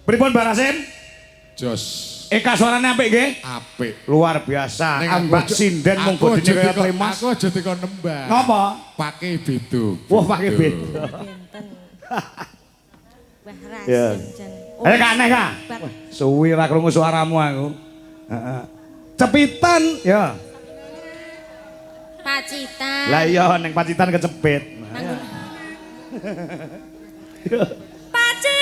Pripun Barasim? Jos. Eka suarane apik nggih? Apik. Luar biasa. Ambak sinden mung bodine kaya Trimas. Aku aja dikon nembah. Napa? Pakai bedo. Wah, pakai bedo. Benten. Wah, Ya. rasim jan. Ayo Kak Neh Kak. Suwi ra krungu suaramu aku. Heeh. Cepitan ya. Pacitan. Lah iya ning Pacitan kecepit. Pacitan.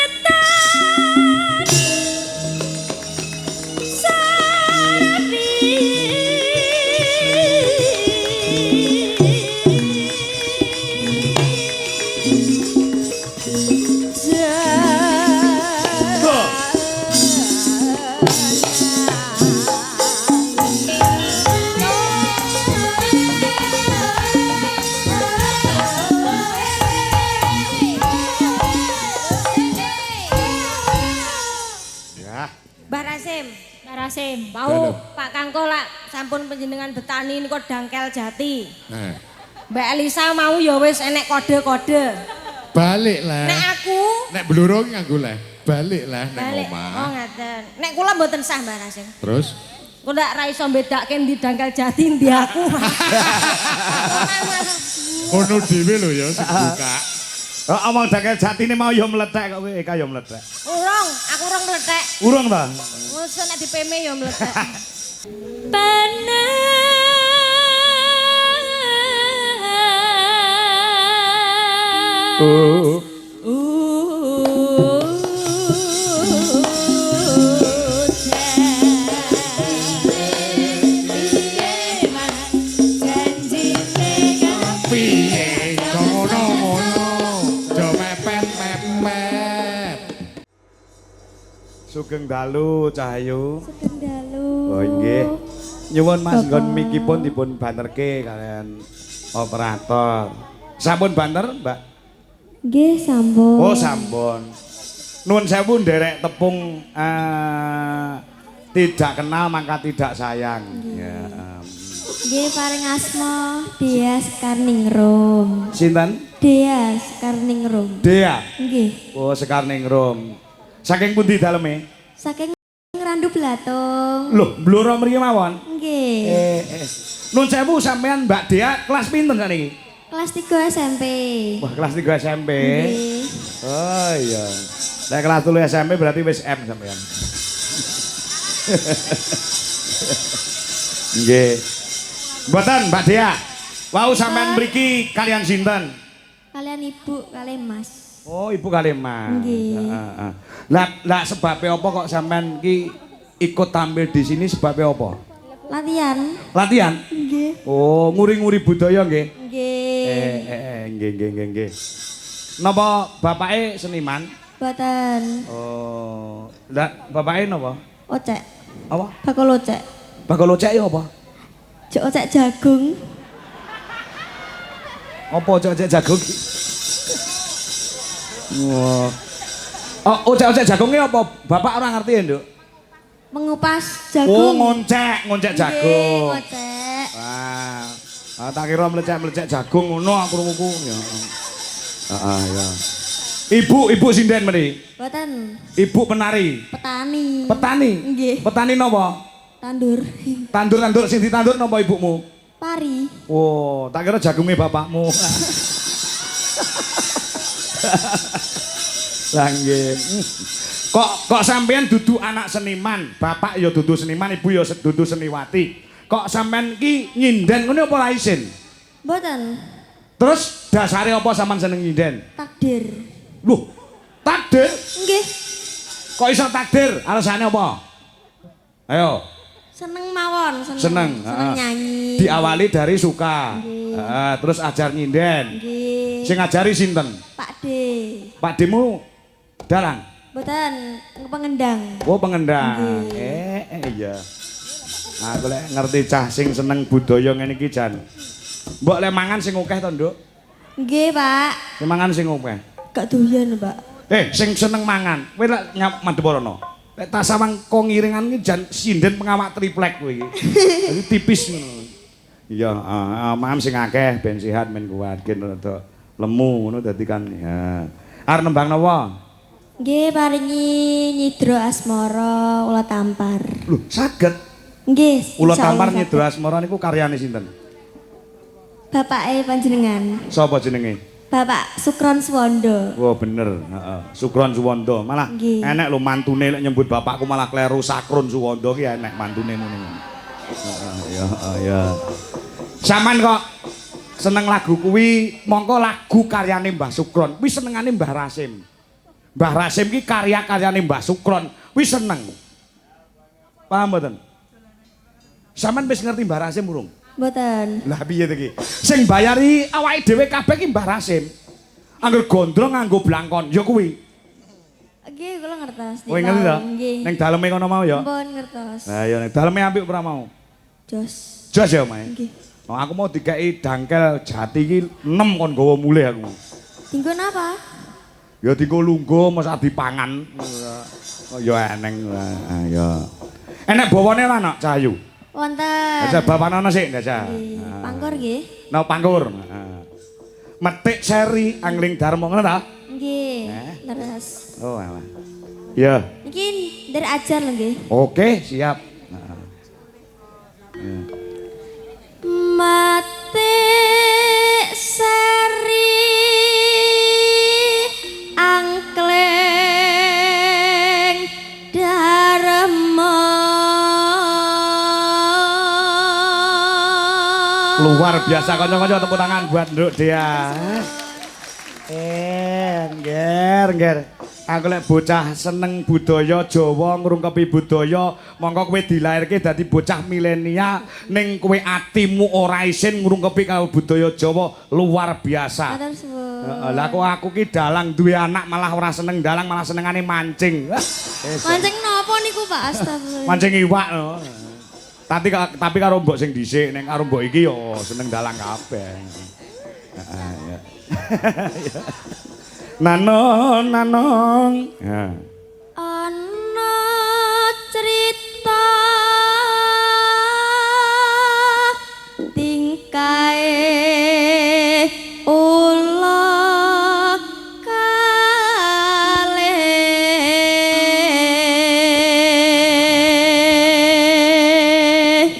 Barasim, mau Pak Kangko lah sampun panjenengan betani niku Dangkel Jati. Mbak Elisa mau ya wis enek kode-kode. Balik lah. Nek aku nek blurung nganggo lah. Balik lah nek balik. omah. Oh ngaten. Nek kula mboten sah Barasim. Terus Kula ra iso mbedake ndi Dangkel Jati ndi aku. kono dhewe lho ya sing buka. Omong Dangkel Jati ini mau ya meletek kok kowe Eka ya meletek. Urung, aku urung meletek. Urung ta? Wis nek dipeme ya meletek. Sugeng dalu Cahayu. Sugeng dalu. Oh nggih. Nyuwun Mas nggon mikipun dipun banterke kalian operator. Sampun banter, Mbak? Nggih, sampun. Oh, sampun. Nuwun sewu nderek tepung tidak kenal maka tidak sayang. Ya. Nggih, paring asma Dias Karningrum. Sinten? Dias Karningrum. Dea. Nggih. Oh, Sekarningrum. Saking pundi daleme? Saking Randu Blatung. Loh, bluro mriki mawon. Nggih. Nuwun sewu sampean Mbak Dea kelas pinten sakniki? Kelas 3 SMP. Wah, kelas 3 SMP. Nggih. Oh iya. Nek kelas 3 SMP berarti wis M sampean. Nggih. Mboten, Mbak Dea. Wau sampean mriki kalian sinten? Kalian Ibu, kalian Mas. Oh, Ibu Kalimas. Nggih. Heeh. Lah sebabnya apa kok sampean ki ikut tampil di sini sebabnya apa? Latihan. Latihan? Nggih. Oh, nguri-nguri budaya nggih. Nggih. Nggih. Napa bapake seniman? Boten. Oh, lah bapake napa? Ocek. Apa? Bakul ocek. Bakal ocek ya apa? Jok ocek jagung. Apa ocek jagung ki? Wah. Oh, ocek jagungnya apa? Bapak ora ngerti ya, Nduk? Mengupas Oh, jagung. ngoncek jagung. Nggih, ocek. Wah. Ah, tak kira mlecek jagung ngono aku krunguku ya. Heeh, ya. Ibu sinden mriki? Boten. Ibu penari. Petani. Petani? Nggih. Petani napa? Tandur. Tandur sing ditandur napa ibumu? Pari. Oh, tak kira jagungnya bapakmu. Lah nggih. Kok sampean dudu anak seniman, bapak ya dudu seniman, ibu ya dudu seniwati. Kok sampean ki nyinden ngene apa la isin? Mboten. Terus dasare apa sampean seneng nyinden? Takdir. Loh, takdir? Nggih. Kok iso takdir? Alasane apa? Ayo. Seneng mawon, Seneng, nyanyi. Diawali dari suka. Nggih. Terus ajar nyinden. Nggih. Sing ngajari sinten? Pak D. Pak Demu dalang. Mboten pengendang. Oh, pengendang. Nggih. Iya. Aku lek ngerti cah sing seneng budaya ngene iki jan. Mbok lek mangan sing akeh to, Nduk? Nggih, Pak. Sing mangan sing akeh. Gak doyan, Pak. Sing seneng mangan. Kowe lek Madhewarana. Lek tasawang kok ngiringan iki jan sinden pengawak triplek kowe iki. Dadi tipis ngono. Iya, mangan sing akeh ben sehat men kuat gen rada lemu ngono dadi kan ya. Arep nembang napa? Nggih paringi nyidro asmara ula tampar. Lho, saged. Nggih. Ula insyaallah tampar saged. nyidro asmara niku karyane sinten? Bapake panjenengan. Sapa jenenge? Bapak Sukron Suwondo. Wah bener, heeh. Sukron Suwondo. Malah Nggih. enek lho mantune lek nyebut bapakku malah kleru Sakrun Suwondo ki enek mantune ngono. Ya. Saman kok seneng lagu kuwi, mongko lagu karyane Mbah Sukron. Kuwi senengane Mbah Rasim. Mbah Rasim ki karya-karyane Mbah Sukron. Kuwi seneng. Paham mboten? Saman wis ngerti Mbah Rasim urung? Mboten. Lah piye to ki? Sing bayari awake dhewe kabeh ki Mbah Rasim. Angger gondrong nganggo blangkon, ya kuwi. Nggih kula ngertos. Kowe ngerti ta? Nggih. Ning daleme kono mau ya. Mpun ngertos. Lah ya ning daleme apik ora mau. Jos. Jos ya, Mae. Nggih. Oh, aku mau dikei dangkel jati iki 6 kon gawa mulih aku. Tinggon apa? Ya dienggo lungguh masa dipangan. Oh ya eneng ya. Enek bawane ora ana Cahayu. Wonten. Aja bapak ana sik Ndasa. Nggih. Pangkur nggih. Nah pangkur. Metik seri angling Darmo ngono ta? Nggih. Leres. Oh alah. Ya. Iki dari ajar lho nggih. Oke, siap. Metik seri angkleng Darmo. Luar biasa kanca-kanca tepuk tangan buat Nduk Dea. Ngger. Aku lek bocah seneng budaya Jawa, ngrungkepi budaya, mongko kowe dilairke dadi bocah milenial ning kowe atimu ora isin ngrungkepi karo budaya Jawa luar biasa. Matur suwun. Heeh, lah kok aku ki dalang duwe anak malah ora seneng dalang, malah senengane mancing. Mancing napa niku Pak? Astagfirullah. Mancing iwak lho. Tapi karo mbok sing dhisik ning karo mbok iki yo seneng dalang kabeh. Heeh ya. Nanong. Ya. Ana cerita tingkae ula kalih.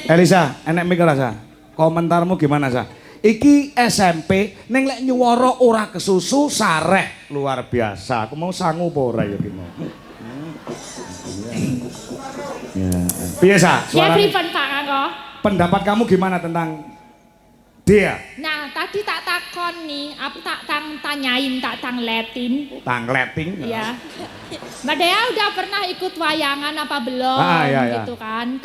Elisa, enek mikir Sa? Komentarmu gimana Sa? Iki SMP ning lek nyuwara ora kesusu sareh luar biasa. Aku mau sangu apa ora ya ki mau. Ya. Piye Sa? Ya Suara pripun Pak Kangko? pendapat kamu gimana tentang dia? Nah, tadi tak takon nih, apa tanyain, tak tangletin. Tangleting. Ya. Mbak Dea udah pernah ikut wayangan apa belum? Iya. Gitu kan.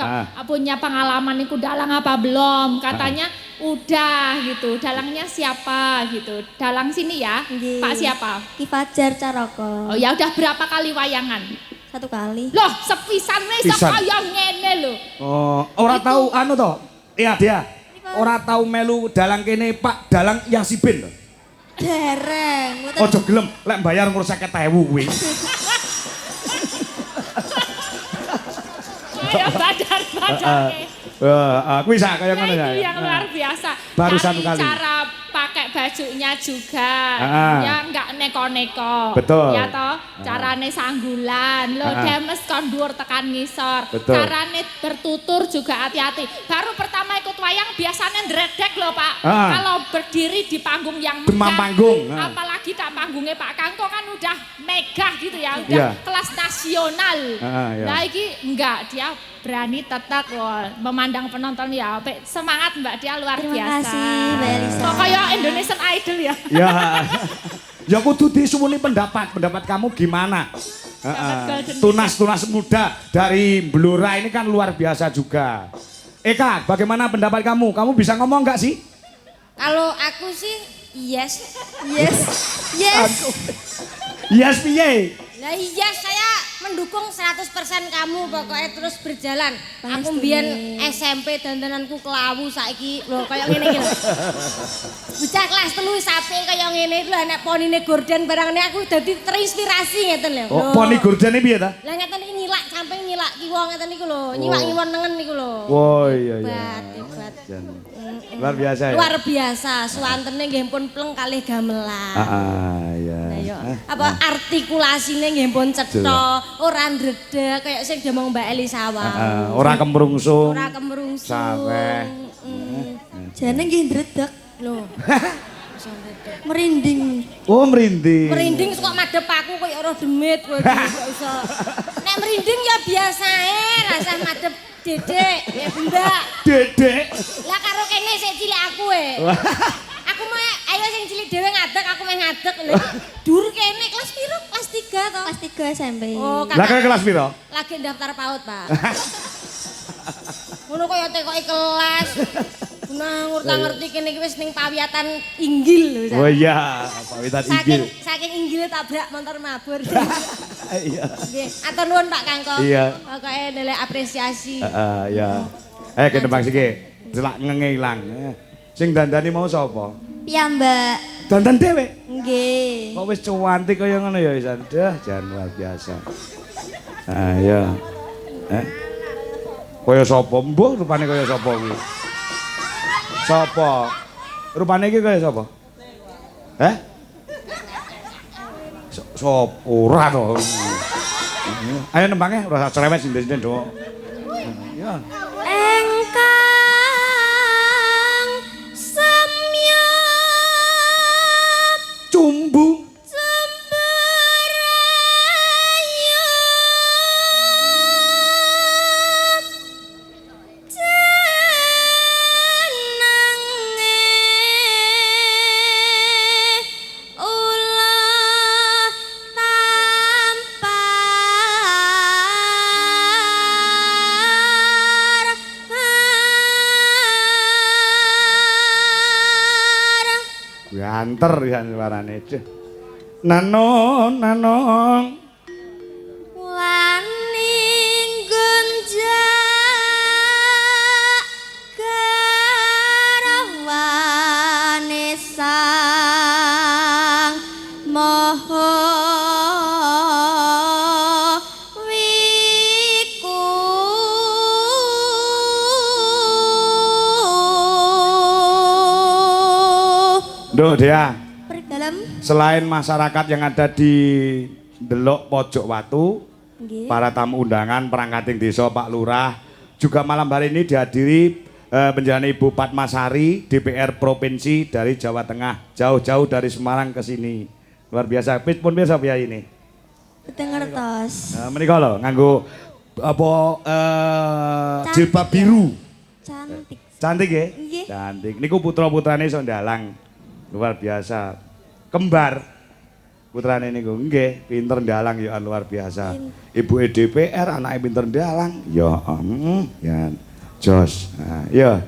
Punya pengalaman ikut dalang apa belum? Katanya udah gitu. Dalangnya siapa gitu? Dalang sini ya. Nggih. Pak siapa? Ki Fajar Caroko. Oh ya udah berapa kali wayangan? 1 kali. Loh, sepisan wis Pisan. kaya ngene lho. Oh, ora tahu anu to. Iya dia. Ora tahu melu dalang kene Pak Dalang Yasibin to. Dereng. Mboten. Ojo gelem lek bayar ngurus 50.000 kuwi. Kaya badar-badarnya. Kuwi sak kaya ngono Nah, ya. itu yang luar biasa. Baru Dari satu kali. cara pakai bajunya juga, ya enggak neko-neko. Betul. Ya toh, carane sanggulan, lo demes kon dhuwur tekan ngisor. Betul. Carane bertutur juga hati-hati. Baru pertama ikut wayang biasanya ndredeg loh Pak. Ah. Kalau berdiri di panggung yang Demam megah, panggung. Ah. apalagi tak panggungnya Pak Kangko kan udah megah gitu ya, udah Iya. kelas nasional. Iya. Nah iki enggak, dia berani tetap memandang penonton ya, semangat Mbak Dia luar Terima biasa. kasih, Mbak Elisa. Kok kayak Indonesian Idol ya. Ya. Ya kudu disuwuni pendapat kamu gimana? Golden Tunas-tunas muda dari Blora ini kan luar biasa juga. Eka, bagaimana pendapat kamu? Kamu bisa ngomong nggak sih? Kalau aku sih yes. Yes. Yes. Yes, piye? Nah iya saya mendukung 100% kamu pokoknya terus berjalan. Pasti. Aku mbiyen SMP dandananku kelawu saiki lho kaya ngene iki lho. Bocah kelas 3 sapi kaya ngene iki lho nek ponine gorden barangane aku dadi terinspirasi ngeten lho. Oh, poni gordene piye ta? Lah ngeten iki nyilak samping nyilak kiwa ngeten niku lho, nyiwak-nyiwon nengen niku lho. Oh iya. Hebat. Luar biasa ya. Luar biasa, suwantene nggih pun pleng kalih gamelan. Iya. Nah, yuk. apa artikulasine nggih pun cetha, ora ndredeg kaya sing diomong Mbak Elisa wae. Ora kemrungsung. Ora kemrungsung. Saweh. Jane nggih ndredeg. Lho. Merinding. Oh, merinding. Merinding kok madhep aku kaya ora demit kowe kok iso. Nek merinding ya biasae, rasah madhep Dedek, ya Mbak. Dedek. Lah karo kene sik cilik aku Aku mau ayo sing cilik dhewe ngadeg, aku meh ngadeg lho. Dur kene kelas piro? Kelas 3 to? Kelas 3 SMP. Oh, Lah kowe kelas piro? Lagi daftar PAUD, Pak. Ngono kaya tekoki kelas. Nah, ngerti kene iki wis ning pawiatan inggil lho. Oh iya, pawitan inggil. Saking inggile tabrak motor mabur. Iya. Nggih, atur nuwun Pak Kangkong. Iya. Pokoke nilai apresiasi. Heeh, ya. Kene Bang Siki, selak ngengilang. Sing dandani mau sapa? Piyambak. Dandan dhewe. Nggih. Kok wis cuantik kaya ngono ya Isan. Dah, jan luar biasa. Ah, ya. Kaya sapa? Mbuh rupane kaya sapa kuwi? Sapa? Rupane iki kaya sapa? Sop ora to. Ayo nembange ora cerewet sinden-sinden do. Ya. Engkang semya Cumbu. Banter ya suarane. Nanong waning gonjak karawane sang moho wiku Duh dia. dalam Selain masyarakat yang ada di Delok Pojok Watu, nggih. para tamu undangan perangkating desa Pak Lurah, juga malam hari ini dihadiri penjana Ibu Padmasari DPR Provinsi dari Jawa Tengah, jauh-jauh dari Semarang ke sini. Luar biasa. Pun biasa ya ini. Peteng ngertos. Menika lho nganggo apa jilbab biru. Cantik. Cantik ya? Nggih. Cantik. Niku putra-putrane iso ndalang. Luar biasa. Kembar. Putrane niku nggih, pinter ndalang ya luar biasa. Ibuke DPR, anake pinter ndalang. Ya, ya. Jos. Nah, ya.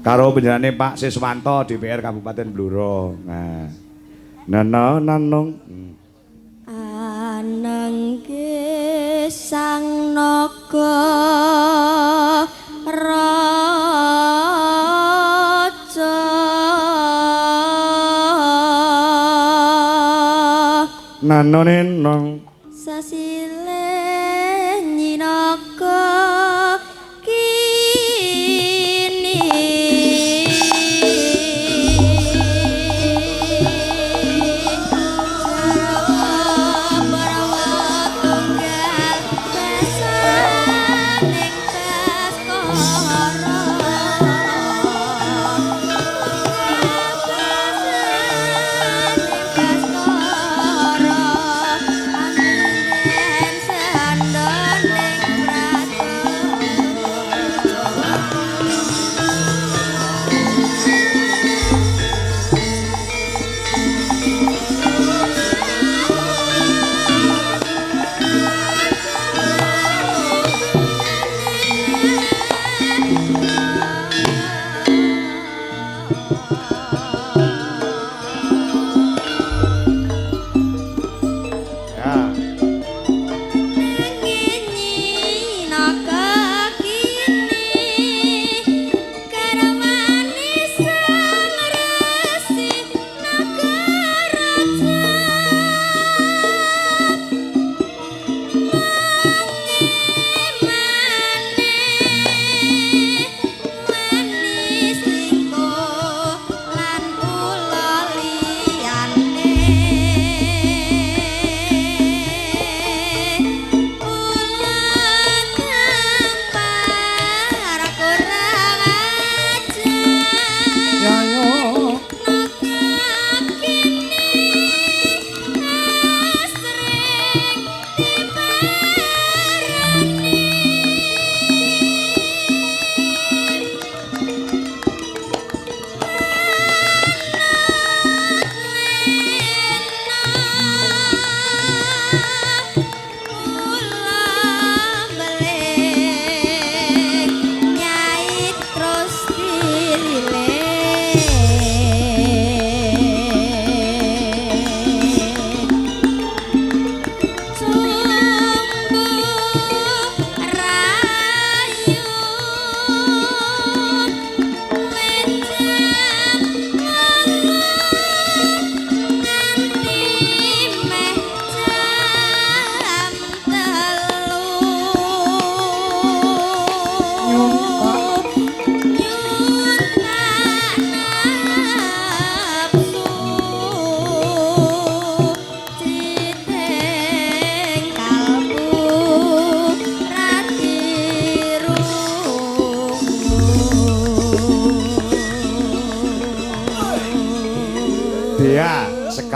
Karo penjenengane Pak Siswanto DPR Kabupaten Blora. Nah. Nanong. Anangke sang naga Nanone nong sasile nyinaka kini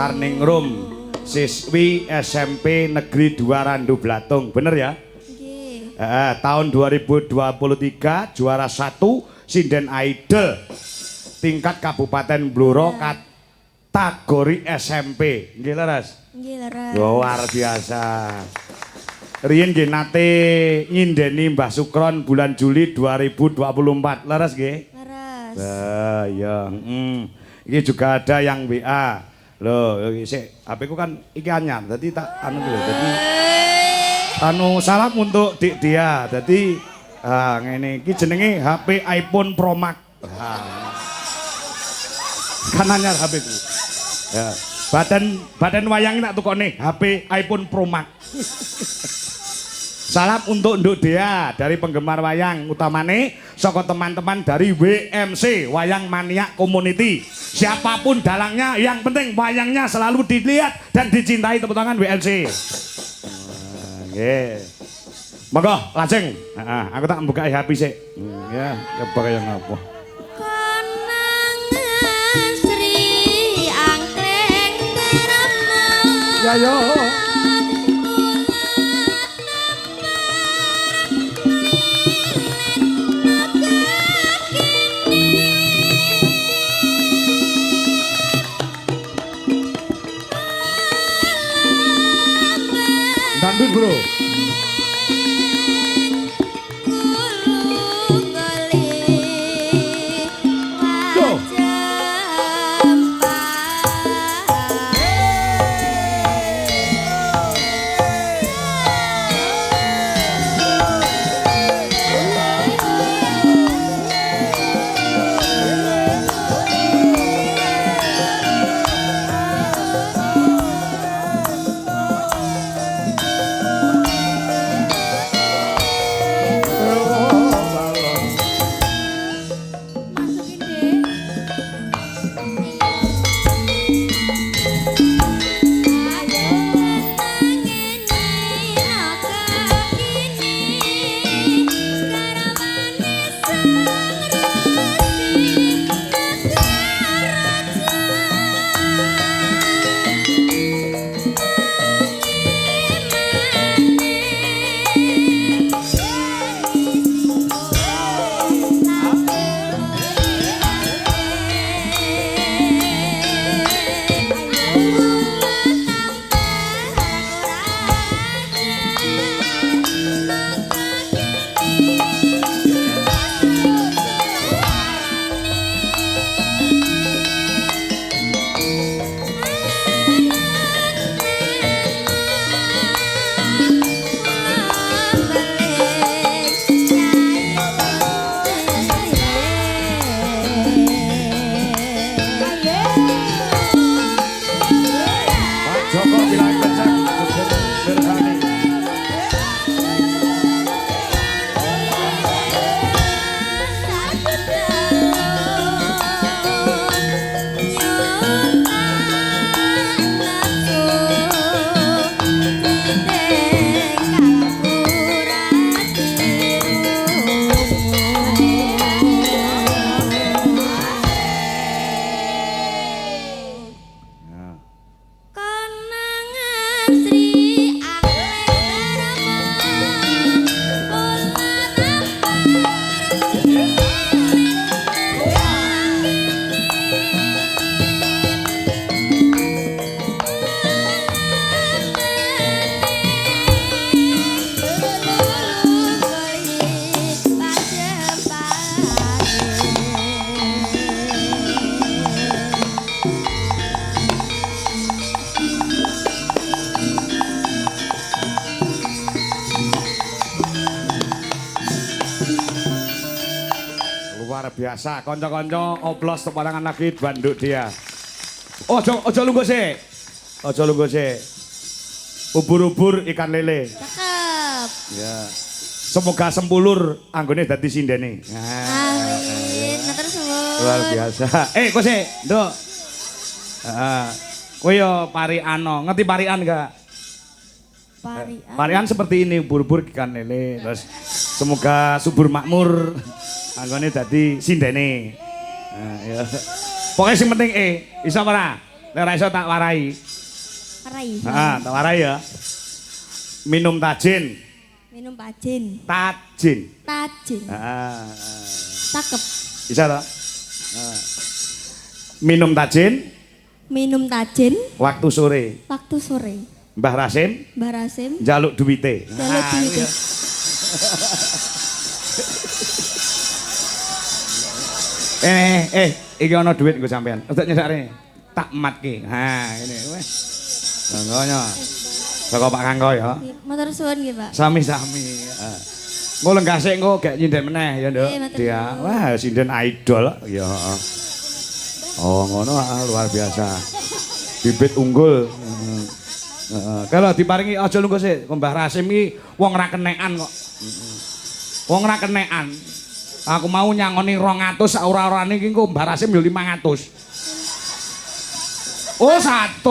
Karningrum, siswi SMP Negeri 2 Randu Blatung. Bener ya? Nggih. Tahun 2023 juara 1 Sinden Idol tingkat Kabupaten Blora kategori SMP. Nggih leres? Nggih, leres. Luar biasa. Riyen nggih nate nyindeni Mbah Sukron bulan Juli 2024. Leres nggih? Leres. Lah ya, Iki juga ada yang WA. Loh, sik HP ku kan iki anyar. Dadi tak anu lho. Dadi salam untuk Dik Dia. Dadi ngene iki jenenge HP iPhone Pro Max. Kan anyar HP ku. Ya, badan wayang tak tukone HP iPhone Pro Max. Salam untuk Nduk Dea dari penggemar wayang utamane saka teman-teman dari WMC Wayang Maniak Community. Siapapun dalangnya yang penting wayangnya selalu dilihat dan dicintai. Tepuk tangan WMC. Nggih. Monggo lajeng. Aku tak buka HP sik. Ya, coba kaya ngapa. Konangan Sri Angkleng Terema. Ya yo. Dandut bro. Biasa, konco-konco oplos tepatangan lagi banduk dia. Ojo lungguh sih. Ojo lungguh sih. Ubur-ubur ikan lele. Cakep. Ya. Semoga sempulur anggone dadi sindene. Amin. Matur suwun. Luar biasa. Kok sih, Nduk. Kowe yo pariano, ngerti parian gak? Parian. Parian seperti ini, ubur-ubur ikan lele. Terus semoga subur makmur. Anggone dadi sindene. Ya. Pokoknya sing penting iso ora? Nek ora iso tak warai. Rai. Heeh, tak warai ya. Minum tajin. Minum tajin. Tajin. Tajin. Heeh. Cakep. Bisa toh? Minum tajin Minum tajin waktu sore. waktu sore. Mbah Rasim Mbah Rasim njaluk duwite. jaluk duwite. Iki ana duit nggo sampean. Ojo nyesakne. Tak matke. Ha, ngene wis. Monggo saka Pak Kangko ya. Matur suwun nggih, Pak. Sami-sami. Heeh. Engko lenggasik engko gek nyinden meneh ya, Nduk. matur Dia. Wah, sinden idol ya, heeh. Oh, ngono luar biasa. Bibit unggul. Heeh. Kalau diparingi aja lungguh sik, Mbah Rasim iki wong ra kenekan kok. Wong ra kenekan. Aku mau nyangoni 200 sak ora-orane iki engko Mbah Rasim yo 500. Oh, 100.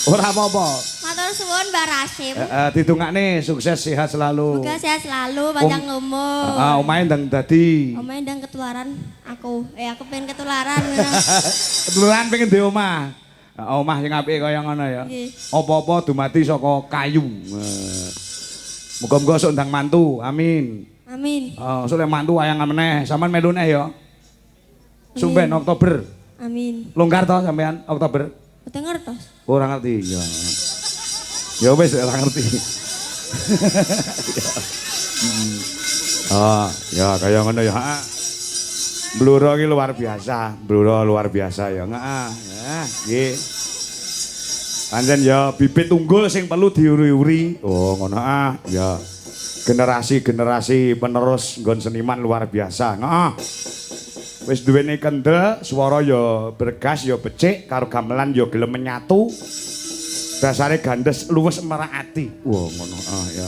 Ora apa-apa. Matur suwun Mbah Rasim. Ditungakne sukses sehat selalu. Semoga sehat selalu, panjang umur. Omahe ndang dadi. Omahe ndang ketularan aku. Aku pengen ketularan. Ketularan pengen di omah. Omah sing apik kaya ngono ya. Nggih. Apa-apa dumadi saka kayu. Muga-muga sok ndang mantu. Amin. Amin. Sok lek mantu wayangan meneh. Sampeyan melu neh ya. Sumben Oktober. Amin. Longgar to sampean Oktober? Mboten ngertos. Ora ngerti ya. Ya wis ora ngerti. Ya kaya ngono ya. Bluro iki luar biasa, bluro luar biasa ya. Heeh, ya, nggih. Pancen ya bibit unggul sing perlu diuri-uri. Oh, ngono ya. Generasi-generasi penerus nggon seniman luar biasa. Heeh. Wis duweni kendel, swara ya bergas ya becik, karo gamelan ya gelem menyatu. Dasare gandes luwes merak ati. Wah, ngono ya.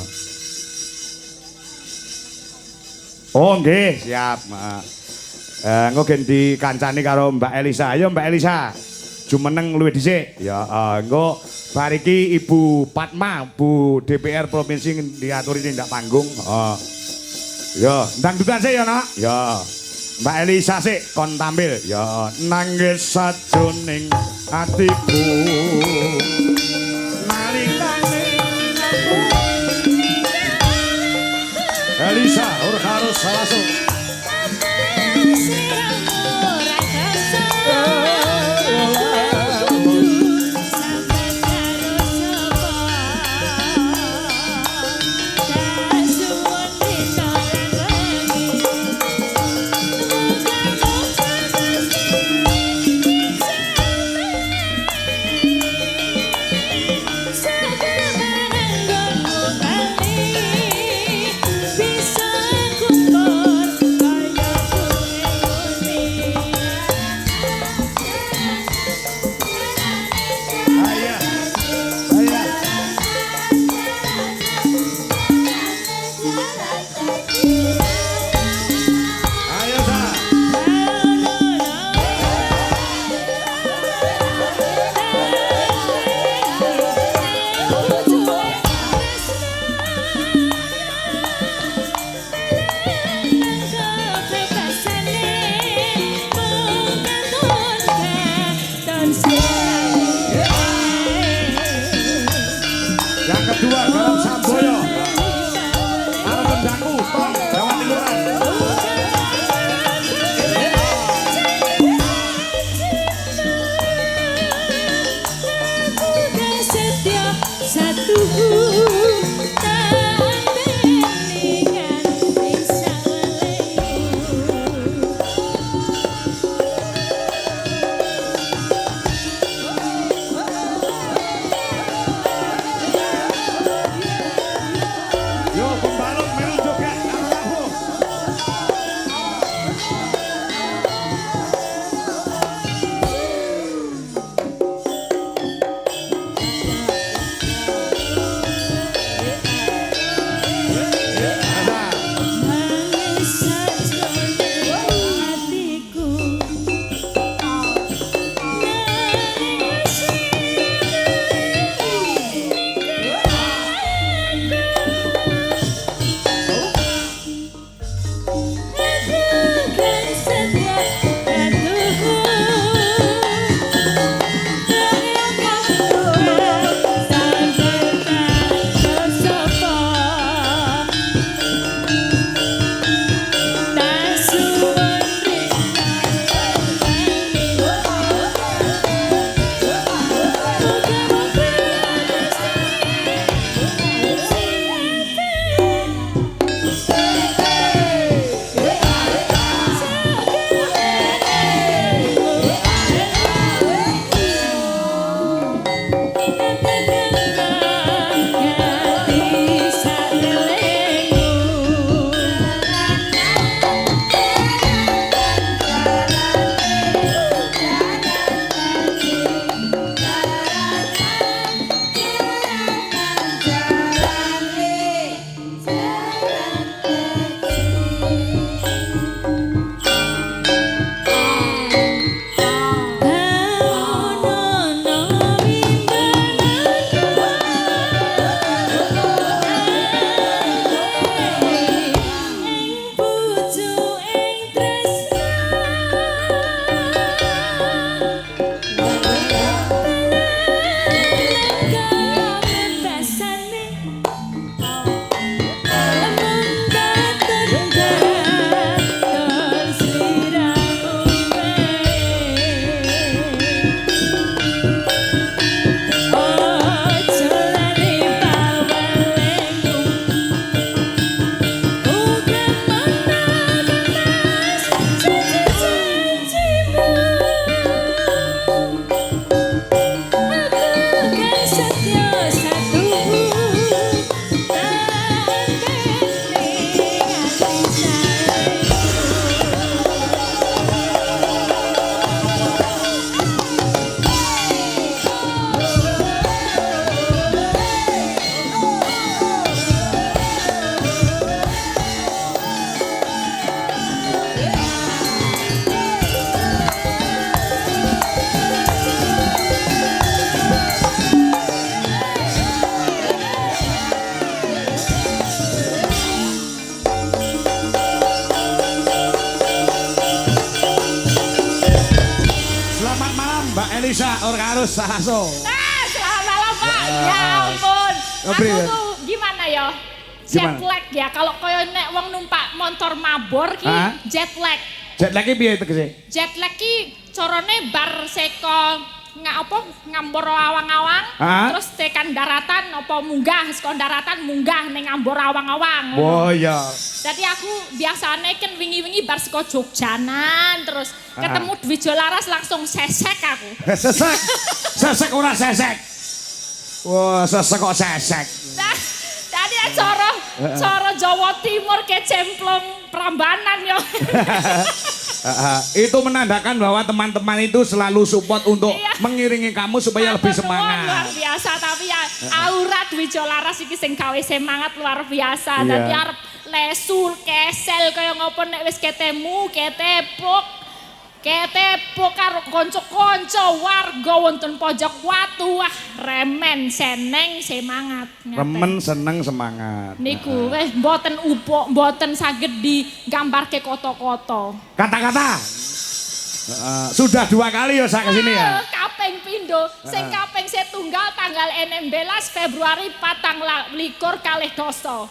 Oh, nggih, siap. Engko gen dikancani karo Mbak Elisa. Ayo Mbak Elisa. Jumeneng luwih dhisik. Ya, engko bariki Ibu Padma, Bu DPR Provinsi diaturi tindak panggung. Ya, dangdutan sik ya, Nak. Ya. Mbak Elisa sik kon tampil. Ya, nangis sajroning atiku. Nalikane aku. Elisa harus langsung. Yang kedua dalam Samboyo. Arep ndangku, Tom, harus saso. Selamat malam Pak. Ya ampun. Aku Priye? tuh gimana ya? Jet Gimana? lag ya. Kalau koyo nek wong numpak motor mabur ki Hah? jet lag. Jet lagi piye tegese? Jet lag ki carane bar seko ngambor awang-awang Hah? terus tekan daratan apa munggah saka daratan munggah ning ngambor awang-awang. Oh iya. Jadi aku biasanya kan wingi-wingi bar saka Jogjanan terus ketemu Dwi Jolaras langsung sesek aku. Sesek. Sesek ora sesek. Wah, sesek kok sesek. Nah, tadi cara Jawa Timur ke cemplung Prambanan yo. Itu menandakan bahwa teman-teman itu selalu support untuk Iya. mengiringi kamu supaya lebih Matur nuwun, luar semangat. biasa tapi ya aura Dwi Jolaras iki sing gawe semangat luar biasa. Iya. Dadi arep lesul kesel kaya ngopo nek wis ketemu ketepuk karo kanca-kanca warga wonten pojok watu wah remen seneng semangat. Ngaten. Remen seneng semangat. Niku wis mboten upuk, mboten saged digambarke koto-koto. Kata-kata. Sudah 2 kali ya saya kesini ya. Kaping pindho, sing kaping setunggal tanggal 16 Februari 24 kalih doso.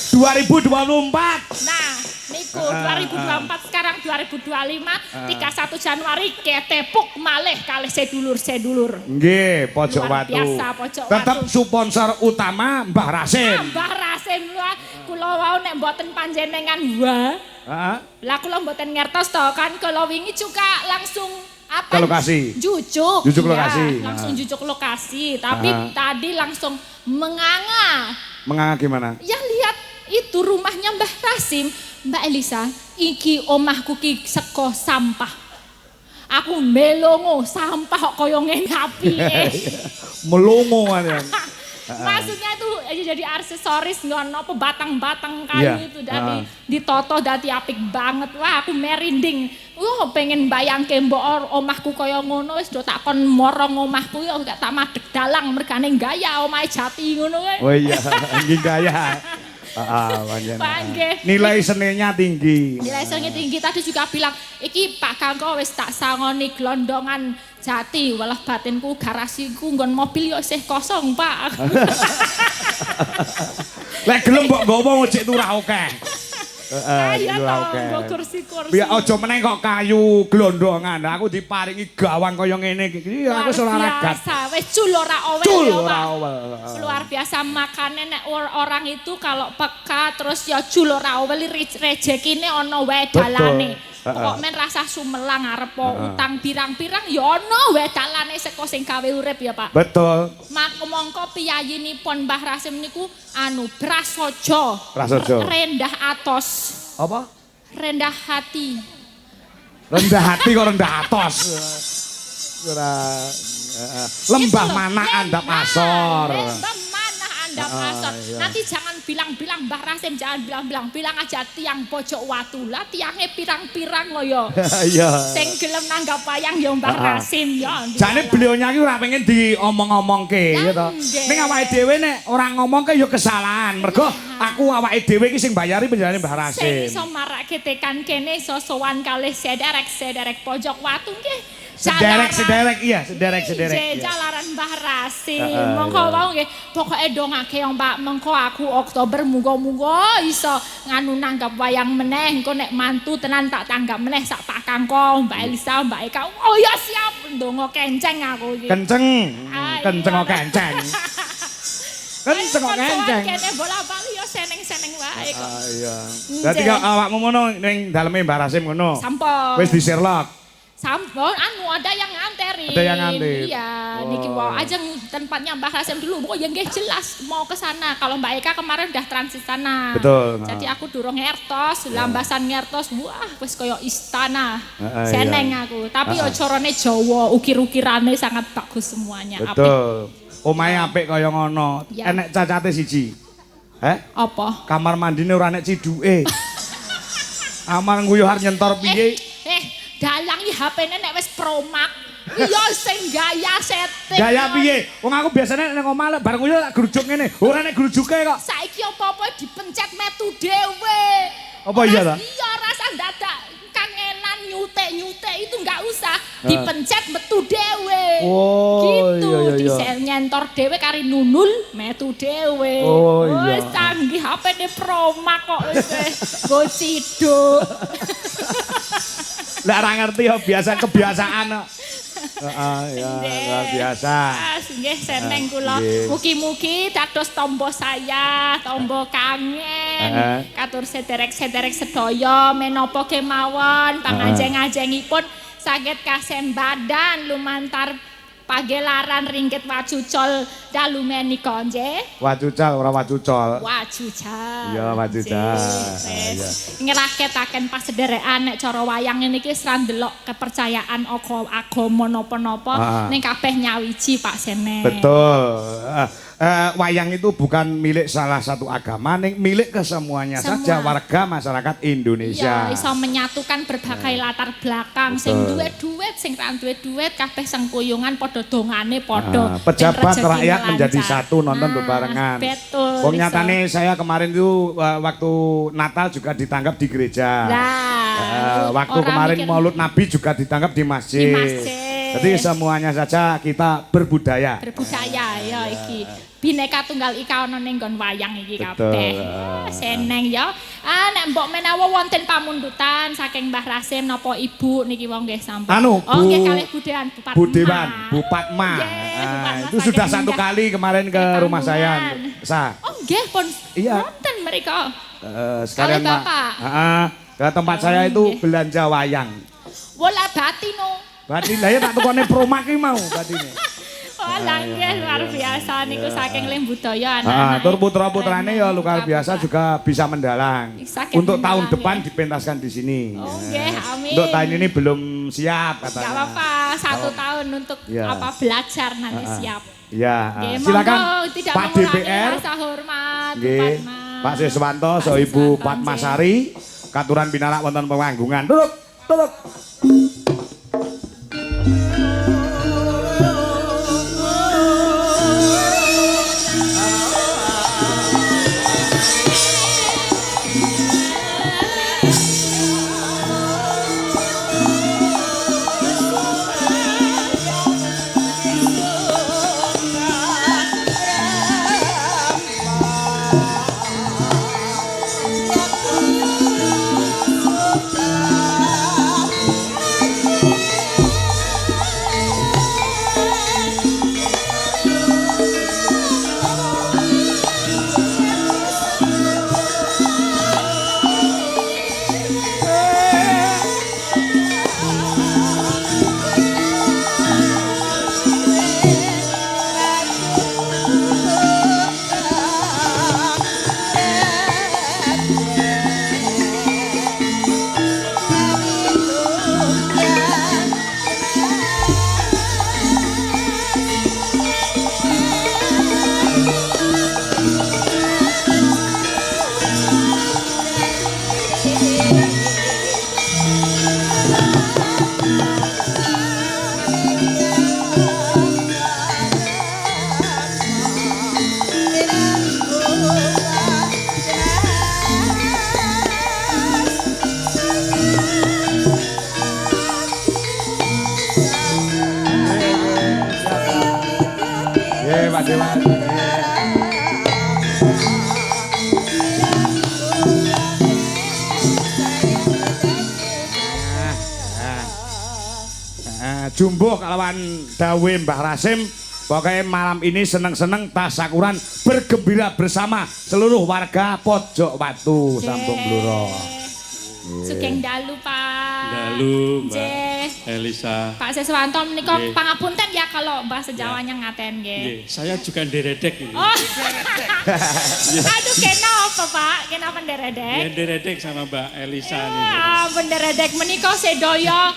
2024. Nah, niku 2024 sekarang 2025 31 Januari ketepuk malih kalih sedulur-sedulur. Nggih, pojok Luar watu. biasa, pojok Tetap watu. sponsor utama Mbah Rasim. Mbah Rasim kula wau nek mboten panjenengan wah. Heeh. Lah kula mboten ngertos to kan kala wingi juga langsung apa? Ke lokasi. Jujuk. Jujuk Iya, lokasi. langsung jujuk lokasi. Tapi tadi langsung menganga. Menganga gimana? Ya lihat itu rumahnya Mbah Rasim. Mbak Elisa, iki omahku ki seko sampah. Aku melongo sampah kok koyo ngene apike. Melongo kan ya. Maksudnya itu jadi aksesoris ngono apa batang-batang kayu Iya. itu dari ditoto dadi apik banget. Wah, aku merinding. Pengen bayangke mbok omahku kaya ngono wis do tak kon morong omahku ya gak tak madeg dalang mergane gaya omahe jati ngono kae. Oh iya, nggih gaya. Panjenengan. Panggih. Nilai seninya tinggi. Nilai seni tinggi tadi juga bilang, iki Pak Kangko wis tak sangoni glondongan jati, walah batinku garasiku nggon mobil yo isih kosong, Pak. Lek gelem mbok nggowo ojek turah akeh. Kaya turah to, akeh. nggo kursi-kursi. Biar aja meneh kok kayu glondongan. Aku diparingi gawang kaya ngene iki. Aku olahraga. biasa, wis cul ora owel Cul yo, ora Pak. owel. Luar biasa makanya nek orang itu kalau peka terus ya jul ora owel rezekine ana wae dalane. Pokok men rasa sumelang arep utang pirang-pirang ya ana wae dalane saka sing gawe urip ya, Pak. Betul. Mongko piyayinipun Mbah Rasim niku prasaja. Prasaja. Rendah atos. Apa? Rendah hati. Rendah hati kok rendah atos. Ora lembah Gitu loh. mana andap asor. Lembah mana andap asor. iya. Nanti jangan bilang-bilang Mbah Rasim, jangan bilang-bilang. Bilang aja tiang pojok watu. Lah tiangnya pirang-pirang loh yo. Iya. Sing gelem nanggap wayang yo Mbah Rasim yo. Jane beliaunya iki ora pengen diomong-omongke Lah, ya to. nggih. Ning awake dhewe nek ora ngomongke ya kesalahan. Mergo aku awake dhewe iki sing bayari penjarane Mbah Sing Rasim. iso marake tekan kene iso sowan kalih sederek pojok watu nggih. Sederek iya, sederek. Jalaran Mbah Rasim. Monggo wae nggih. Pokoke dongake yo Mbak, mengko aku Oktober muga-muga iso nganu nanggap wayang meneh. Engko nek mantu tenan tak tanggap meneh sak Pak Kangko, Mbak Elisa, Mbak Eka. Oh ya siap, ndonga kenceng aku iki. Kenceng. Ah, Kenceng iya. kok kenceng. Kenceng kok kenceng. Kene bola-bali yo seneng-seneng wae kok. Iya. Dadi kok awakmu ngono ning daleme Mbah Rasim ngono. Sampun. Wis di Sherlock. Sampun, ada yang nganterin. Ada yang nganter. Iya, Oh. niki wow aja tempatnya Mbah Rasim dulu. Oh ya nggih jelas mau ke sana. Kalau Mbak Eka kemarin udah transit sana. Betul. Jadi aku durung ngertos, lambasan ngertos. Wah, wis koyo istana. Iya. Seneng aku. Tapi yo corone Jawa, ukir-ukirane sangat bagus semuanya. Apik. Betul. Omahe apik kaya ngono. Ya. Enek cacate siji. Apa? Kamar mandine ora enek ciduke. Amar nguyuhar nyentor piye? Dalang iki HP-ne nek wis promak. Iya sing gaya setting. Gaya piye? Wong aku biasane nek omah lek bareng nguyuh tak grujuk ngene. Ora nek grujuke kok. Saiki apa-apa dipencet metu dhewe. Apa iya ta? Iya rasa dadak kangenan nyutek-nyutek itu enggak usah. Dipencet metu dhewe. Oh, gitu dhisik nyentor dhewe kari nunul metu dhewe. Oh, iya. Wis canggih HP-ne Promax kok wis go ciduk. Lah ora ngerti ya biasa kebiasaan kok. Heeh, ya luar biasa. Nggih seneng kula. Nggih. Mugi-mugi dados tombo saya, tombo kangen. Katur sederek-sederek sedaya menapa kemawon pangajeng-ajengipun saged kasembadan lumantar pagelaran ringgit wacucol dalu menika nggih. Wacucal ora wacucol. Wacucal. Iya, wacucal. Wis ngraketaken pasederekan nek cara wayang ngene iki wis ra ndelok kepercayaan agama napa-napa ning kabeh nyawiji Pak Sene. Betul. Wayang itu bukan milik salah satu agama, milik kesemuanya saja warga masyarakat Indonesia. Ya, iso menyatukan berbagai latar belakang. Sing duwe duit, sing ra duwe duit, kabeh sengkuyungan padha dongane padha. Pejabat rakyat menjadi satu nonton bebarengan. Betul. Wong nyatane saya kemarin itu waktu Natal juga ditangkap di gereja. Waktu kemarin Maulud Nabi juga ditangkap di masjid. Jadi semuanya saja kita berbudaya. Berbudaya ya iki. Bineka Tunggal Ika ana ning nggon wayang iki kabeh. Seneng ya. Nek mbok menawa wonten pamundutan saking Mbah Rasim napa Ibu niki wong nggih sampun. Nggih kalih budean Bu Patma. Budewan, Bu Patma. Itu sudah satu kali kemarin ke rumah saya. Oh nggih pun wonten mereka. Sekalian Bapak. Ke tempat saya itu belanja wayang. Wola batino. Batin lah ya tak tukone Promax iki mau batine. Oh nggih luar biasa niku saking lem budaya anak-anak. Tur putra-putrane ya luar biasa juga bisa mendalang. Untuk tahun depan dipentaskan di sini. Oh nggih, amin. Untuk tahun ini belum siap katanya. Enggak apa-apa, 1 tahun untuk belajar nanti siap. Ya, silakan Pak DPR. Rasa hormat, Nggih. Pak Siswanto, so Ibu Patmasari, katuran pinalak wonten pemanggungan. Turuk. Pak Dewan. Jumbo kalawan dawe Mbah Rasim, pokoknya malam ini seneng-seneng tasakuran bergembira bersama seluruh warga Pojok Watu Sampung Bluro. Sugeng dalu Pak. Dalu Mbak Elisa. Pak Siswanto menika pangapunten ya kalau bahasa Jawanya ngaten nggih. Saya juga nderedek ini. Oh. Aduh kenapa Pak? Kenapa nderedek? Ya nderedek sama Mbak Elisa nih. Nderedek menika sedaya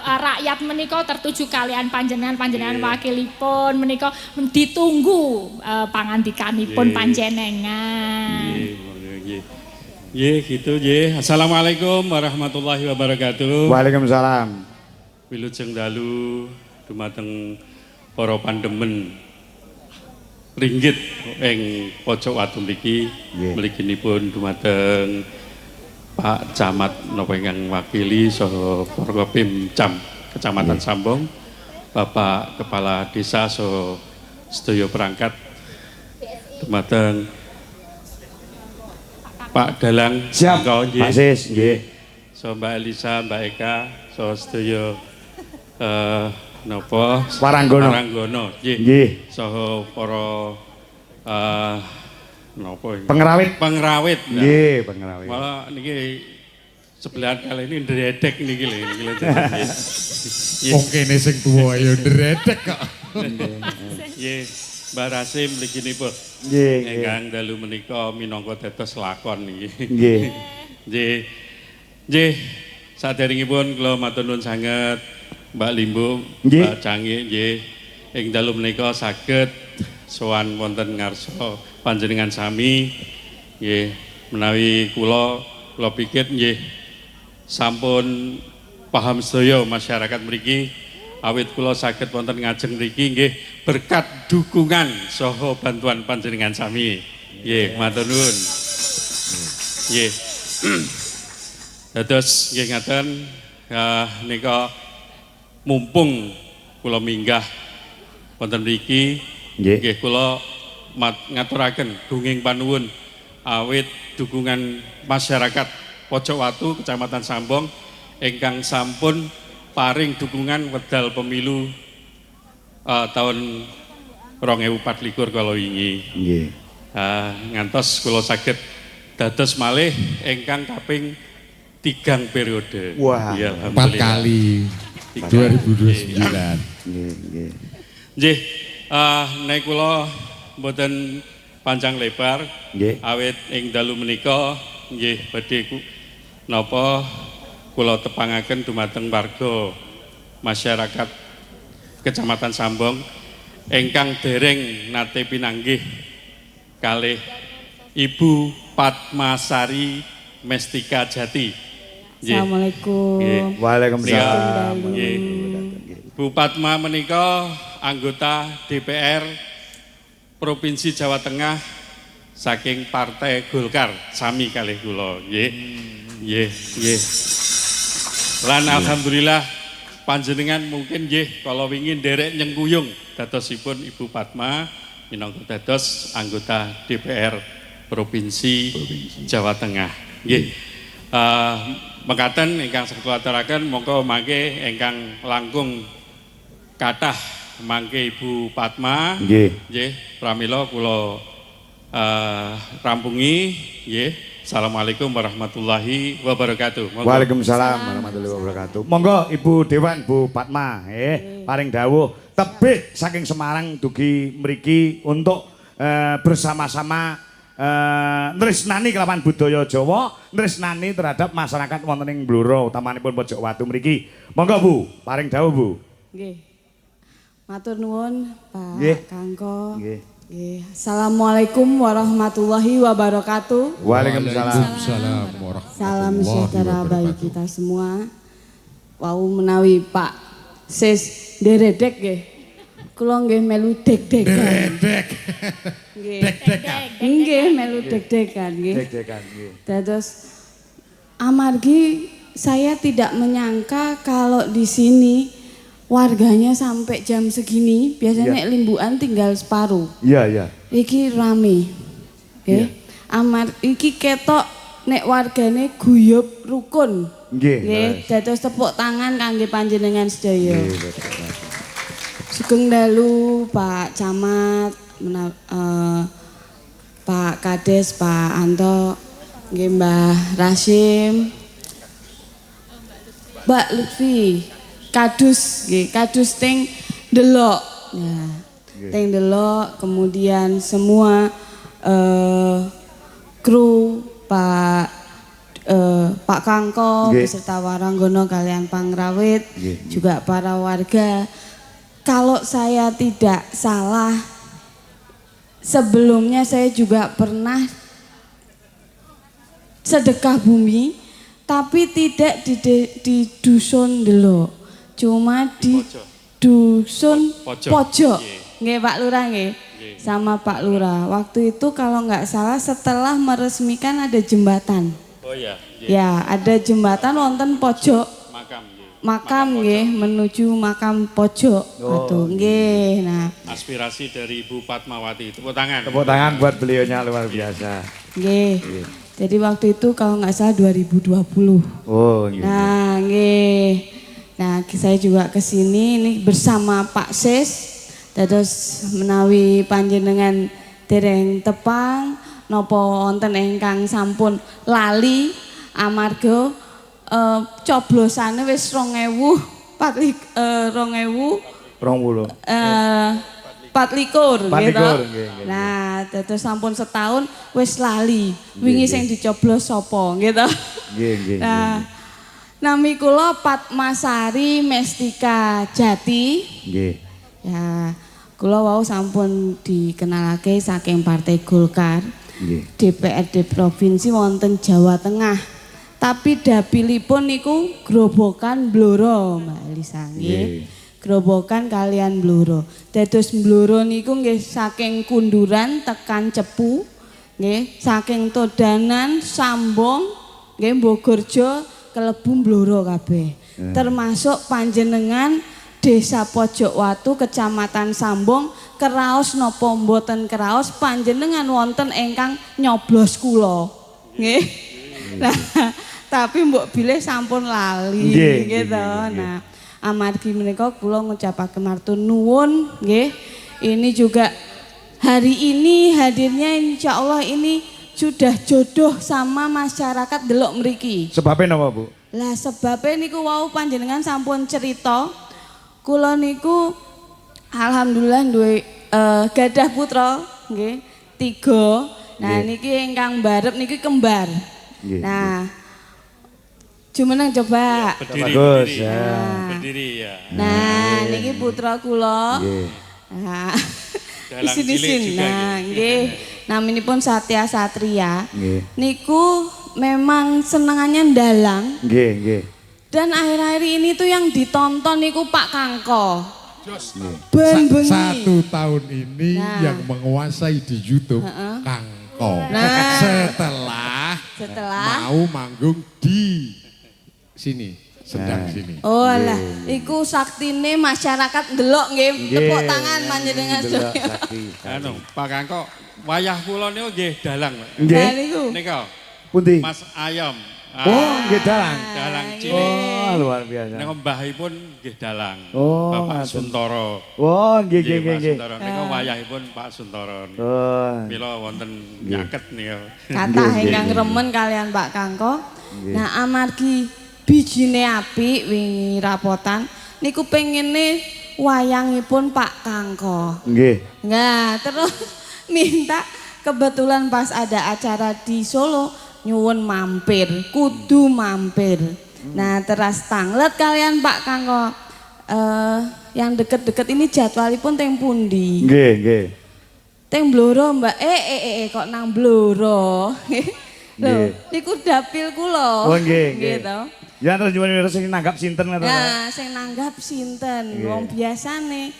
rakyat menika tertuju kalian panjenengan wakilipun menika ditunggu pangandikanipun panjenengan. Gitu Assalamualaikum warahmatullahi wabarakatuh. Waalaikumsalam. Wilujeng dalu dumateng para pandemen ringgit ing Pojok Watu mriki. Mliginipun dumateng Pak Camat napa ingkang wakili saha para Pimcam Kecamatan Sambong. Bapak Kepala Desa so sedaya perangkat dumateng Pak Dalang Siap, monggo, nggih. Pak Sis, nggih. So Mbak Elisa, Mbak Eka, so sedaya napa Paranggono. Paranggono, nggih. Nggih. Saha para napa iki? Pengrawit. Nah. Nggih, pengrawit. Malah niki sebelahan kali ini ndredek niki lho niki lho. Wong kene sing tuwa ya ndredek kok. Nggih, Mbak Rasim mliginipun. Nggih. Ingkang dalu menika minangka dados lakon niki. Nggih. Nggih. Nggih, saderengipun kula matur nuwun sanget Mbak Limbu, Nggih. Mbak Canggih nggih. Ing dalu menika saged sowan wonten ngarsa panjenengan sami nggih menawi kula pikir nggih sampun paham sedaya masyarakat mriki awit kula saged wonten ngajeng mriki nggih berkat dukungan saha bantuan panjenengan sami. Nggih, matur nuwun. Nggih. Dados nggih ngaten nika mumpung kula minggah wonten mriki nggih kula ngaturaken dunging panuwun awit dukungan masyarakat Pojok Watu Kecamatan Sambong ingkang sampun paring dukungan wedal pemilu tahun 2024 kalau wingi. Nggih. Ngantos kula saged dados malih ingkang kaping 3 periode. Wah. Ya, 4 alhamdulillah. kali 2029. Nggih, nggih. Nggih, nek kula mboten panjang lebar Nggih. awit ing dalu menika nggih badhe napa kula tepangaken dumateng warga masyarakat Kecamatan Sambong ingkang dereng nate pinanggih kalih Ibu Padmasari Mestika Jati. Nggih. Assalamualaikum. Nggih. Waalaikumsalam. Nggih. Bu Padma menika anggota DPR Provinsi Jawa Tengah saking Partai Golkar sami kalih kula nggih. Nggih, nggih. Lan alhamdulillah panjenengan mungkin nggih kala wingi nderek nyengkuyung dadosipun Ibu Padma minangka dados anggota DPR Provinsi Jawa Tengah. Nggih. Mekaten ingkang saged kula aturaken monggo mangke ingkang langkung kathah mangke Ibu Padma Nggih. nggih pramila kula rampungi nggih. Assalamualaikum warahmatullahi wabarakatuh. Monggo. Waalaikumsalam warahmatullahi wabarakatuh. Monggo Ibu Dewan Bu Padma paring dawuh tebih saking Semarang dugi mriki untuk bersama-sama nresnani kelawan budaya Jawa, nresnani terhadap masyarakat wonten ing Blora utamanipun Pojok Watu mriki. Monggo Bu, paring dawuh Bu. Nggih. Matur nuwun Pak Nggih. Kangko. Nggih. Nggih. Assalamualaikum warahmatullahi wabarakatuh. Waalaikumsalam. Waalaikumsalam warahmatullahi Salam sejahtera bagi wabarakatuh. kita semua. Wau menawi Pak Sis deredek nggih. Kula nggih melu deg-degan. Dek. Nggih. Dek-dekan. Nggih melu deg-degan nggih. Deg-degan nggih. Terus amargi saya tidak menyangka kalau di sini warganya sampai jam segini. Biasanya nek limbuan tinggal separuh. Iya, iya. Iki rame. Nggih. Iki ketok nek wargane guyub rukun. Nggih. Nggih, dados tepuk tangan kangge panjenengan sedaya. Nggih, betul. Sugeng dalu Pak Camat, Pak Kades, Pak Anto, nggih Mbah Rasim, Mbak Lutfi, Kadus, nggih Kadus teng delok. Ya. Teng delok, kemudian semua kru Pak Kangko Nggih. beserta Waranggono kalian Pangrawit, Nggih. juga para warga. Kalau saya tidak salah, sebelumnya saya juga pernah sedekah bumi, tapi tidak di dusun Delok, cuma di dusun Pojok. Nggih Pak Lurah nggih, sama Pak Lurah. Waktu itu kalau nggak salah setelah meresmikan ada jembatan. Oh ya, Ya, ada jembatan wonten Pojok. makam nggih. makam nggih menuju makam pojok. Atuh nggih. Nah, Aspirasi dari Ibu Fatmawati. Tepuk tangan. Tepuk tangan buat beliaunya luar biasa. nggih. Jadi waktu itu kalau nggak salah 2020. Oh, gitu. Nah, nggih. Nah, saya juga ke sini ini bersama Pak Sis. Terus menawi panjenengan dereng tepang napa wonten ingkang sampun lali amarga coblosane wis 2000 24 gitu. Nah, terus sampun setahun wis lali. Wingi sing dicoblos sapa gitu. Nggih. Nah, nami kula Patmasari Mestika Jati. Nggih. Ya, kula wau sampun dikenalake saking Partai Golkar. Nggih. DPRD provinsi wonten Jawa Tengah. Tapi dapilipun niku grobokan Blora, Mbak Elisa nggih. Grobokan kalian Blora. Dados Blora niku nggih saking Kunduran tekan Cepu, nggih, saking Todanan, Sambong, nggih Bogorjo kelebu Blora kabeh. Termasuk panjenengan Desa Pojok Watu, Kecamatan Sambong, keraos napa mboten keraos panjenengan wonten ingkang nyoblos kula. Nggih. Nah, tapi mbok bilih sampun lali gitu. Nah, amargi menika kula ngucapaken matur nuwun nggih. Ini juga hari ini hadirnya insya Allah ini sudah jodoh sama masyarakat delok mriki. Sebabnya napa, Bu? Lah sebabnya niku wau panjenengan sampun cerita kula niku alhamdulillah duwe gadah putra nggih 3. Nah niki ingkang barep niki kembar. Nah jumeneng coba. Bagus ya. Berdiri ya. Nah niki putra kula. Nah Dalang sini cilik sini. juga, Nah nggih naminipun Satya Satria. Nggih. Niku memang senengannya ndalang. Nggih. Dan akhir-akhir ini tuh yang ditonton niku Pak Kangko. Satu Bengi. tahun ini yang menguasai di YouTube Kangko. Setelah mau manggung di sini, sedang sini. Oh lah, iku saktine masyarakat ndelok nggih. Tepuk tangan panjenengan sedaya. Anu, Pak Kangko, wayah kula niku nggih dalang, Pak. Nah Nggih. niku. Nika Pundi? Mas Ayam. Oh, nggih dalang. Dalang cilik. Oh, luar biasa. Nek mbahipun nggih dalang. Oh, Bapak ngaten. Suntoro. Oh, nggih. Pak Suntoro. Nika wayahipun Pak Suntoro. Oh. Mila wonten nyaket nika. Kathah ingkang remen kalian Pak Kangko. Nah amargi bijine apik wingi rapotan niku pengene wayangipun Pak Kangko. Nggih. Nah terus minta kebetulan pas ada acara di Solo nyuwun mampir, kudu mampir. Nah teras tanglet kalian Pak Kangko. Yang deket-deket ini jadwalipun teng pundi? Nggih. Teng Blora Mbak. Kok nang Blora. Lho, niku dapil kula. Oh nggih. Gitu. Ya terus nyuwun sing nanggap sinten ngoten. Nah, sing nanggap sinten? Wong biasane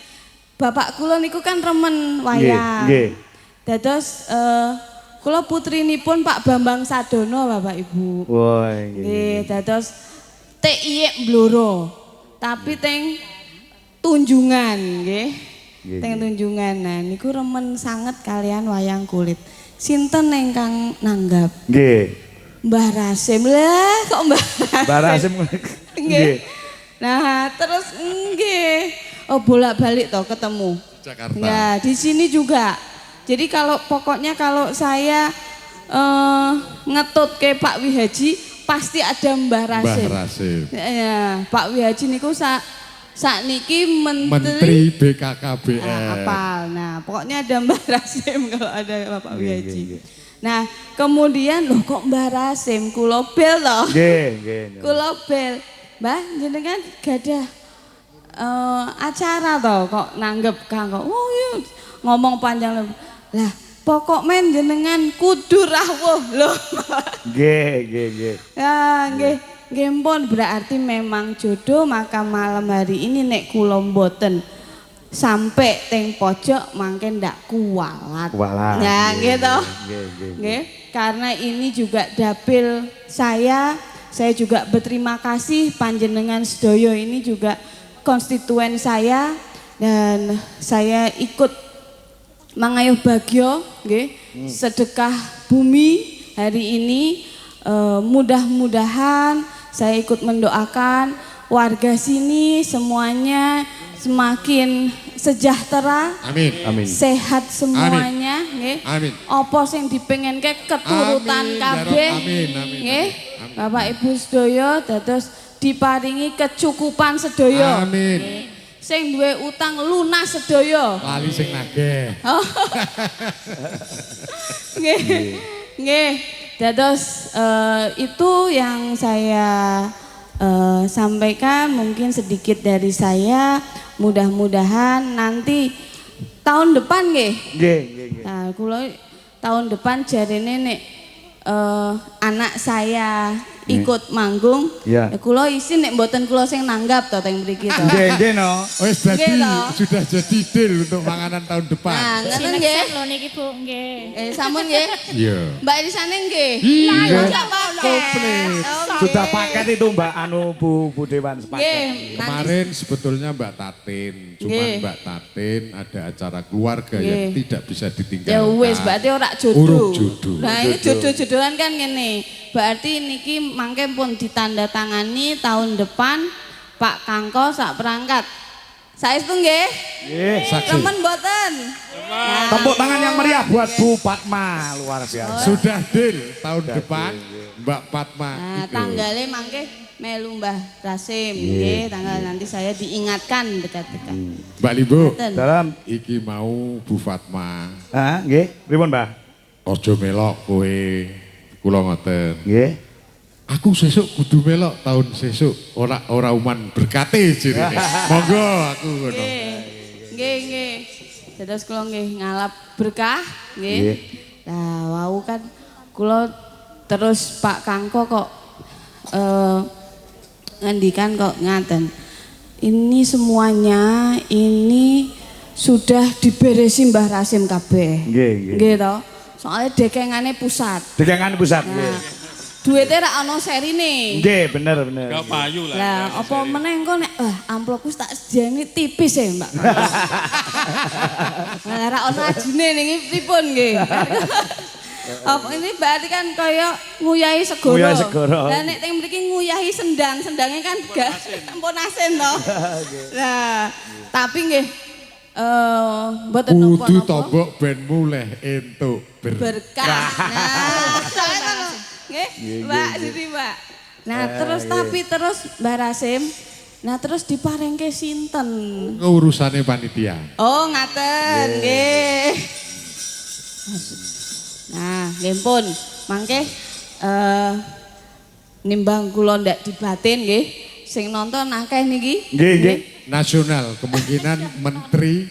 bapak kula niku kan remen wayang. Nggih. Dados kula putrinipun Pak Bambang Sadono Bapak Ibu. Wah, Nggih, dados TIY Blora. Tapi teng Tunjungan nggih. Teng Tunjungan. Nah niku remen sanget kalian wayang kulit. Sinten ingkang nanggap? Nggih. Mbah Rasim. Lah kok Mbah Rasim? Mbah Rasim. Nggih. Nah, terus nggih. Oh, bolak-balik toh ketemu. Jakarta. Ya, di sini juga. Jadi pokoknya kalau saya ngetut ke Pak Wihaji pasti ada Mbah Rasim. Mbah Rasim. Ya, Pak Wihaji niku sakniki Menteri BKKBN. Nah, apal. Nah, pokoknya ada Mbah Rasim kalau ada Bapak Wihaji. Nah, kemudian loh kok Mbah Rasim kula bel toh. Nggih. Kula bel. Mbah jenengan gadah acara toh kok nanggep Kangko. Oh iya ngomong panjang lah. Pokok men jenengan kudu rawuh lho. Nggih. Ya, nggih. Nggih pun berarti memang jodoh maka malam hari ini nek kula mboten sampai teng pojok mangke ndak kualat. Ya, nggih toh. Nggih. Karena ini juga dapil saya saya juga berterima kasih panjenengan sedoyo ini juga konstituen saya dan saya ikut mangayuh bagyo nggih sedekah bumi hari ini mudah-mudahan saya ikut mendoakan warga sini semuanya semakin sejahtera, Amin. Amin. sehat semuanya, nggih. Amin. Apa sing dipengenke keturutan Amin, ya kabeh, Rob. Amin, amin, nggih. amin. Bapak Ibu sedaya dados diparingi kecukupan sedaya. Amin. Nggih. Sing duwe utang lunas sedaya. Lali sing nagih. Nggih. Nggih. Dados itu yang saya sampaikan, mungkin sedikit dari saya. Mudah-mudahan nanti tahun depan nggih. Nggih, nggih. Nah, kula tahun depan jarene nek anak saya ikut manggung, Iya. ya kula isin nek mboten kula sing nanggap to teng mriki to. Nggih, nggih no. Wis dadi Nggih, toh. sudah jadi deal untuk panganan tahun depan. Nah, ngoten Sineksen nggih. lho niki Bu, nggih. Sampun nggih. Iya. Mbak Elisane nggih. Iya. Komplit. Sudah paket itu Mbak anu Bu Dewan Nggih. sepaket. Kemarin sebetulnya Mbak Tatin, cuma Nggih. Mbak Tatin ada acara keluarga Nggih. yang tidak bisa ditinggalkan. Ya wis berarti ora Urung jodoh. jodoh. Nah, ini jodoh-jodohan kan ngene. Berarti niki mangke pun ditandatangani tahun depan Pak Kangko sak perangkat. Saestu nggih? Nggih. Saksi. Temen mboten? Tepuk tangan yang meriah buat Bu Fatma, luar biasa. Sudah deal tahun depan Mbak Fatma Nah, itu. tanggalnya mangke melu Mbah Rasim nggih, tanggal nanti saya diingatkan dekat-dekat. Mbak Limbo, Ngoten. Dalam, iki mau Bu Fatma. nggih, pripun Mbah? Ojo melok kowe. Kula ngoten. Nggih. Aku sesuk kudu melok tahun sesuk ora uman berkate jirine. Monggo aku ngono. Nggih. Nggih, nggih. Dados kula nggih ngalap berkah Nggih. nggih. Nah, wau kan kula terus Pak Kangko kok ngendikan kok ngaten. Ini semuanya ini sudah diberesi Mbah Rasim kabeh. Nggih, nggih. Nggih to. Soalnya dekengane pusat. Dekangan pusat. Nah, Nggih. duitnya ra ono serine. Nggih, bener bener. Gak payu lah. Lah apa meneh engko nek amplopku tak sediani tipis ya, Mbak. Lah ra ono ajine niki pripun nggih. Apa ini berarti kan kaya nguyahi segoro. Nguyahi segoro. Lah nek teng mriki nguyahi sendang, sendangnya kan gak ampun asin to. Lah, tapi nggih mboten Kudu napa-napa. tombok ben mulih entuk Berkah. Nah, soalnya lho. Nggih, Mbak Siti, Mbak. Nah, terus tapi terus Mbak Rasim, nah terus diparengke sinten? urusane panitia. Oh, ngaten, nggih. Nah, nggih pun, mangke nimbang kula ndak dibatin nggih, sing nonton akeh niki. Nggih, nggih. Nasional kemungkinan menteri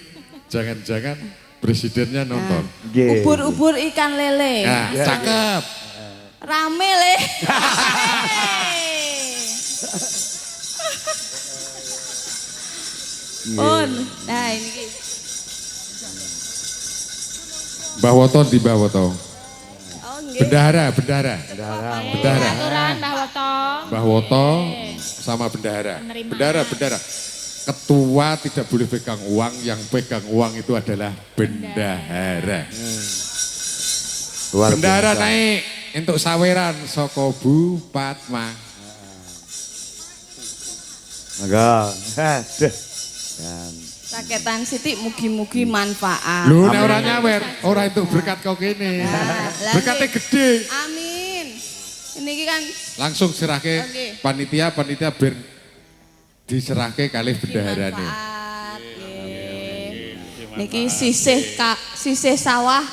jangan-jangan presidennya nonton. Nggih. Ubur-ubur ikan lele. Nah, cakep. Rame le. Pun, nah ini ki. Mbah Woto di Mbah Woto. Oh nggih. Bendahara. Bendahara. Aturan Mbah Woto. Mbah Woto sama bendahara. Penerimaan. Bendahara. Ketua tidak boleh pegang uang, yang pegang uang itu adalah bendahara. Luar Bendahara biasa. naik untuk saweran soko Bu Fatma. Enggak. Aduh. Dan Saketan Siti mugi-mugi manfaat. Lu nek ora nyawer, ora itu berkat kau kene. lah Berkatnya nggih. gede. Amin. Ini kan Langsung serahke Oke. panitia ben diserahke kalih bendaharane. manfaat. Nggih. Niki sisih sawah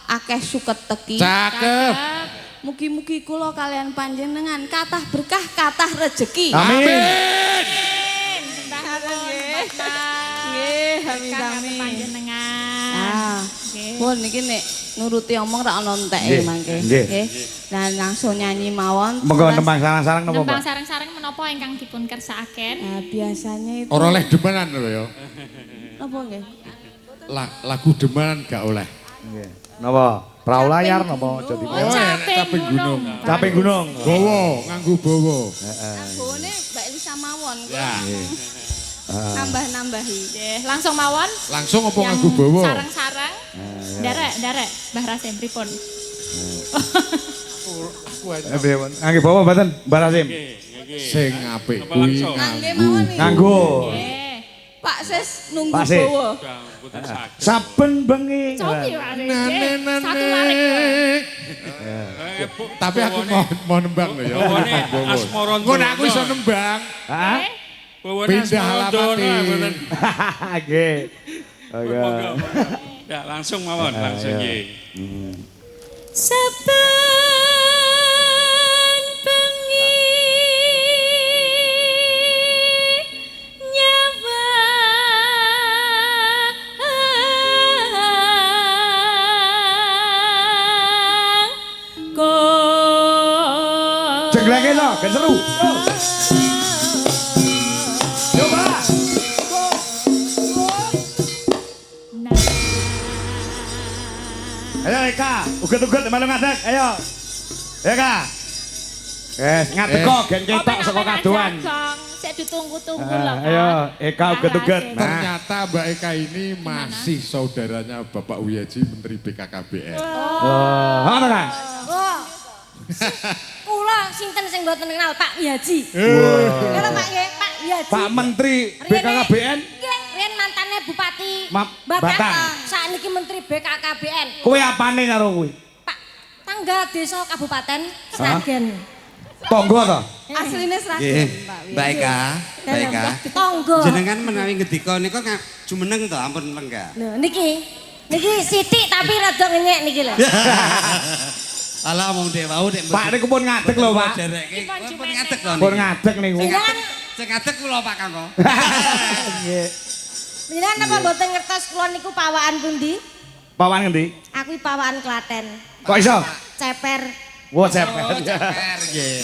akeh suket teki. Cakep. Mugi-mugi kula kalian panjenengan kathah berkah, kathah rejeki. Amin. Nggih, amin. Panjenengan. Ah, pun niki nek nuruti omong ra ono enteke Nggih, mangke. nggih. Nggih. Nah, langsung nyanyi mawon. Monggo Terus, nembang sarang-sarang napa, Nembang Pak? sareng-sareng menapa ingkang dipun kersakaken? Nah, biasanya itu Ora oleh demenan lho ya. apa nggih? Lagu demenan gak oleh. Nggih. Napa? Perahu layar napa aja di. Oh, caping gunung. Caping gunung. Bawa, nganggo bawa. Bone Mbak Elisa mawon. Ya. Nambah-nambahi. Nggih, langsung mawon. Langsung apa Yang nganggo bawa? Sarang-sarang. Nderek, Mbah Rasim pripun? Ngangge bawa mboten Mbak Rasim. Sing apik Apa kuwi langsung? Nggih mawon iki. Nganggo. Nggih. Pak Sis nunggu Pak Sis. bawa. Mboten saged. Saben bengi. Cobi wae. Satu larik. Tapi aku mau nembang lho ya. Bawane Asmara Ngono aku iso nembang. Hah? Bawane Pindah Asmara alamat Dono, mboten. Nggih. Oke. Monggo. Ya langsung mawon, langsung nggih. Saben bengi nyawa Jenglenge to, gen seru. Coba. Ayo Eka, uget-uget malu ngadeg, ayo. Eka. Wes, ngadeg kok gen ketok saka kadoan. Saya ditunggu-tunggu Ah, loh, ayo, Kak. Eka uget-uget. Rasim. Nah. Ternyata Mbak Eka ini masih saudaranya Bapak Wiyaji Menteri BKKBN. Oh, apa Kang? Oh. Kula sinten sing mboten kenal Pak Wiyaji. Kala Pak nggih, Pak Wiyaji. Pak Menteri BKKBN. Nggih, riyen mantane Bupati Batang. Batang. Sakniki Menteri BKKBN. Kowe apane karo kowe? Pak Tangga Desa Kabupaten Sragen. Tonggo to? Asline Sragen, Nggih, Pak Wi. Mbak Eka, Mbak Eka. Tonggo. Jenengan menawi ngedika nika jumeneng to, ampun lenggah. Lho niki sithik tapi rada ngenyek niki lho. Alah wong dek wau dek. Pak niku pun ngadeg lho, Pak. Dereke pun ngadeg to. Pun ngadeg niku. Sing ngadeg kula Pak Kangko. Nggih. Jenengan napa mboten ngertos kula niku pawakan pundi? Pawan ngendi? Aku pawakan Klaten. Kok iso? Ceper. Wo cepet. Ceper nggih.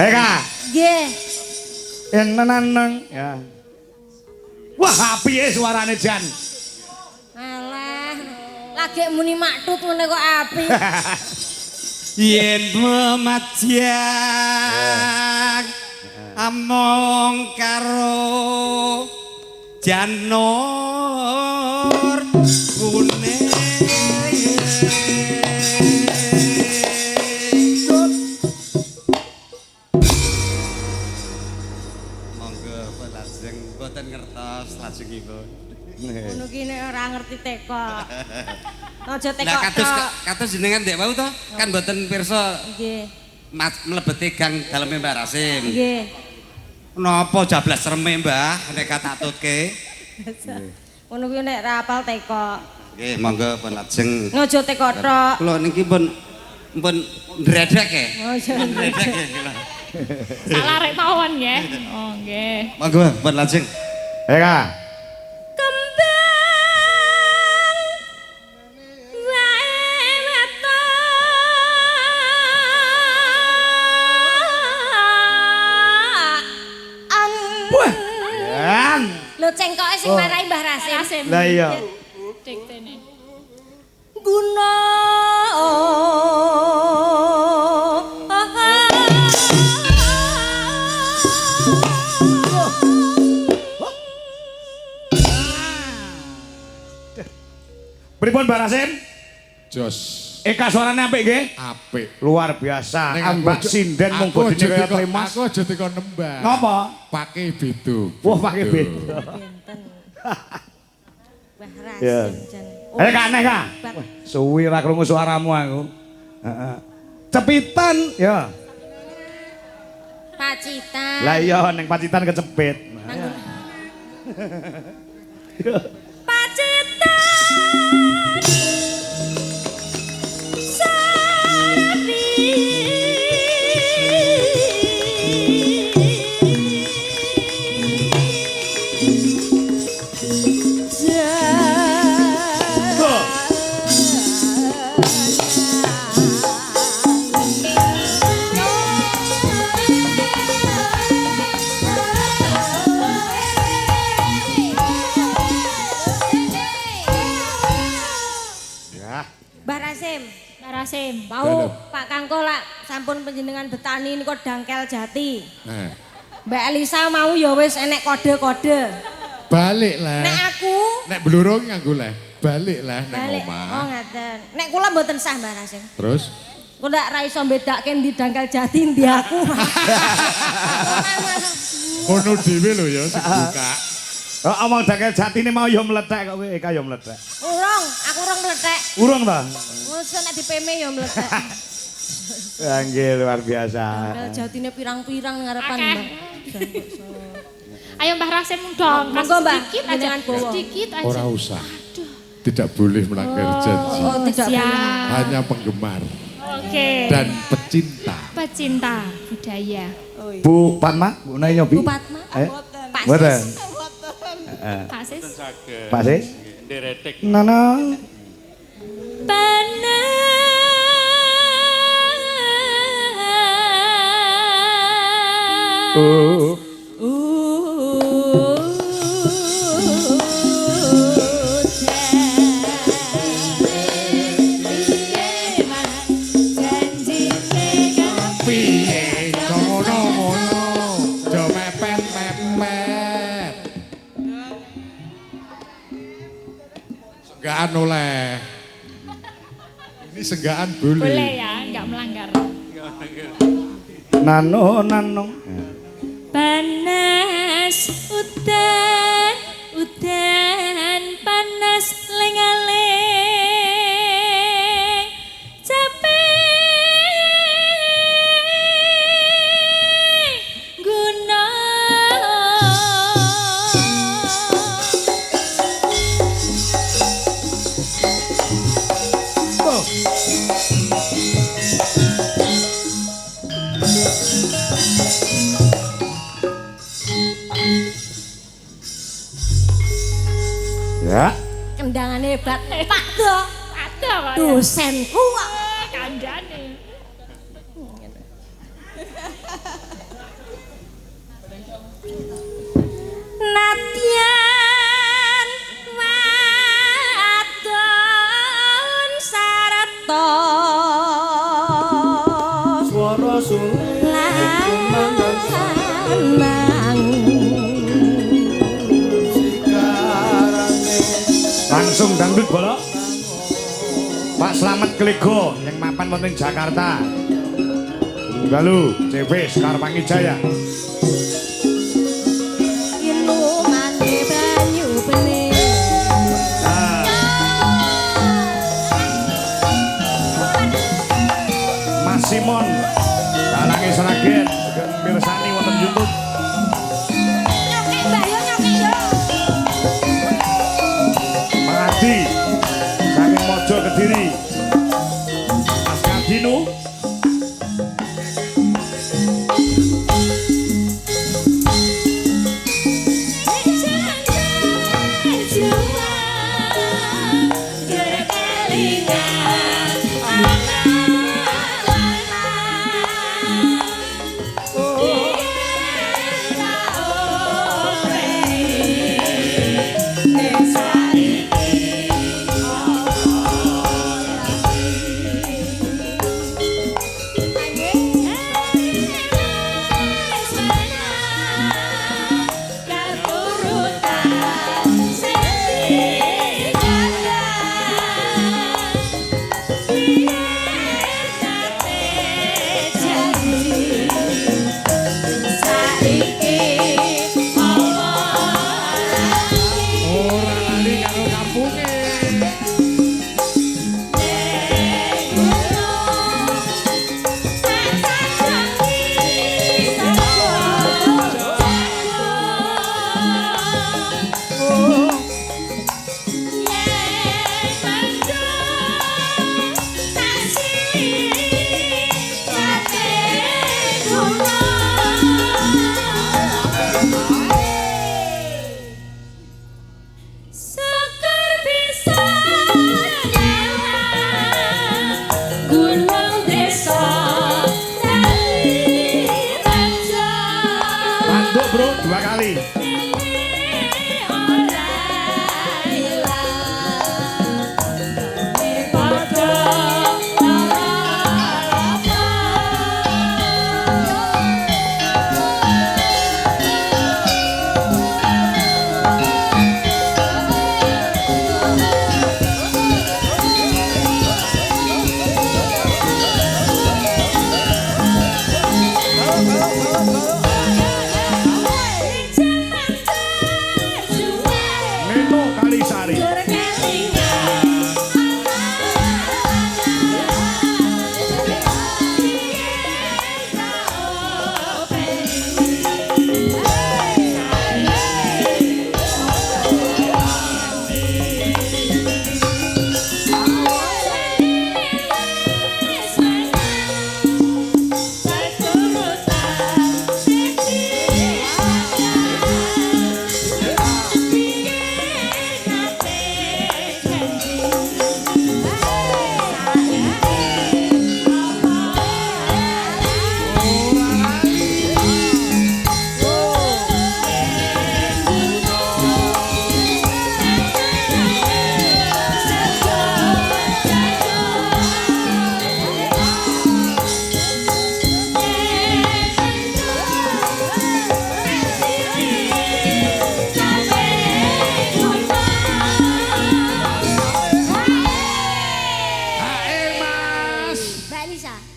Eka. Nggih. Eneneneng ya. Wah, piye suarane Jan? Alah. Lagi muni maktut ngene kok api. Yen memajang among karo janur kuning. Monggo lajeng boten ngertos lajengipun. Ngono ki nek ora ngerti teko. Aja teko. Lah kados jenengan ndek wau to kan boten pirsa Nggih. mlebeti gang daleme Mbak Rasim. Nggih. Napa jablas reme Mbah nek katatutke? Ngono ki nek ora apal teko. Nggih, monggo pun lajeng. Aja teko tok. Kula niki pun ndredeg e. Aja. Ndredeg e kula. Salah rek mawon nggih. Oh, nggih. Monggo pun lajeng. Eka. Jan. Lho cengkoke sing marahi Mbah Rasim. Rasim. Lah iya. Diktene. Guna Pripun Mbak Rasim? Jos. Eka suarane apik nggih? Apik. Luar biasa. Ning Ambak sinden mung bodine kaya klemas. Aku aja teko nembang. Ngapa? Pakai bedo. Wah, pakai bedo. benten. Mbah Rasim Ya. jan. Ayo Kak aneh Kak. Wah, suwi ra krungu suaramu aku. Heeh. Cepitan ya. Pacitan. Lah iya ning Pacitan kecepit. Pacitan. Rasim. Mau Pak Kangko lak sampun panjenengan betani niku Dangkel Jati. Mbak Elisa mau ya wis enek kode-kode. Balik lah. Nek aku Nek blurung nganggo lah. Balik lah nek balik. omah. Oh ngaten. Nek kula mboten sah Mbak Rasim. Terus Kula ndak ra iso mbedake ndi Dangkel Jati ndi aku. ngono dhewe lho ya sing buka. Oh, omong Dangkel Jatine mau ya meletek kok kowe kaya meletek. Aku urung meletek. Urung ta? Wis nek dipeme ya meletek. Nggih luar biasa. Dangkel Jatine pirang-pirang ngarepan Akeh. Mbak. Ayo Mbah Rasim dong, Monggo, kasih Mbah. sedikit aja. Jangan bawa. Sedikit aja. Ora usah. Tidak boleh melanggar janji. Oh, tidak Siap. boleh. Hanya penggemar Oke. dan pecinta. Pecinta budaya. Bu Padma, Bu Nai nyobi. Bu Padma. Pak Mboten. Sis. Pak Sis. Saged. Pak Sis. Nderetek. Nono. Piye ngono-ngono, do mepet-mepet. Senggaan oleh. Ini senggaan boleh. Boleh ya, nggak melanggar. Nano nano. Panas udan, udan panas lengaling capek guna. Ya. Kendangan hebat. Pak Do. Ada Pak ya? Dosenku. Kandane. Nadyan wadon sarata. Suara langsung dangdut bolok. Pak Slamet Klego yang mapan wonten Jakarta. Galu CV Sekar Pangijaya. Ilu mane banyu bening. Mas Simon Dalange Sragen mirsani wonten YouTube. Nyokek Mbak yo nyokek yo. Mangadi saking Mojo Kediri. Mas Kadinu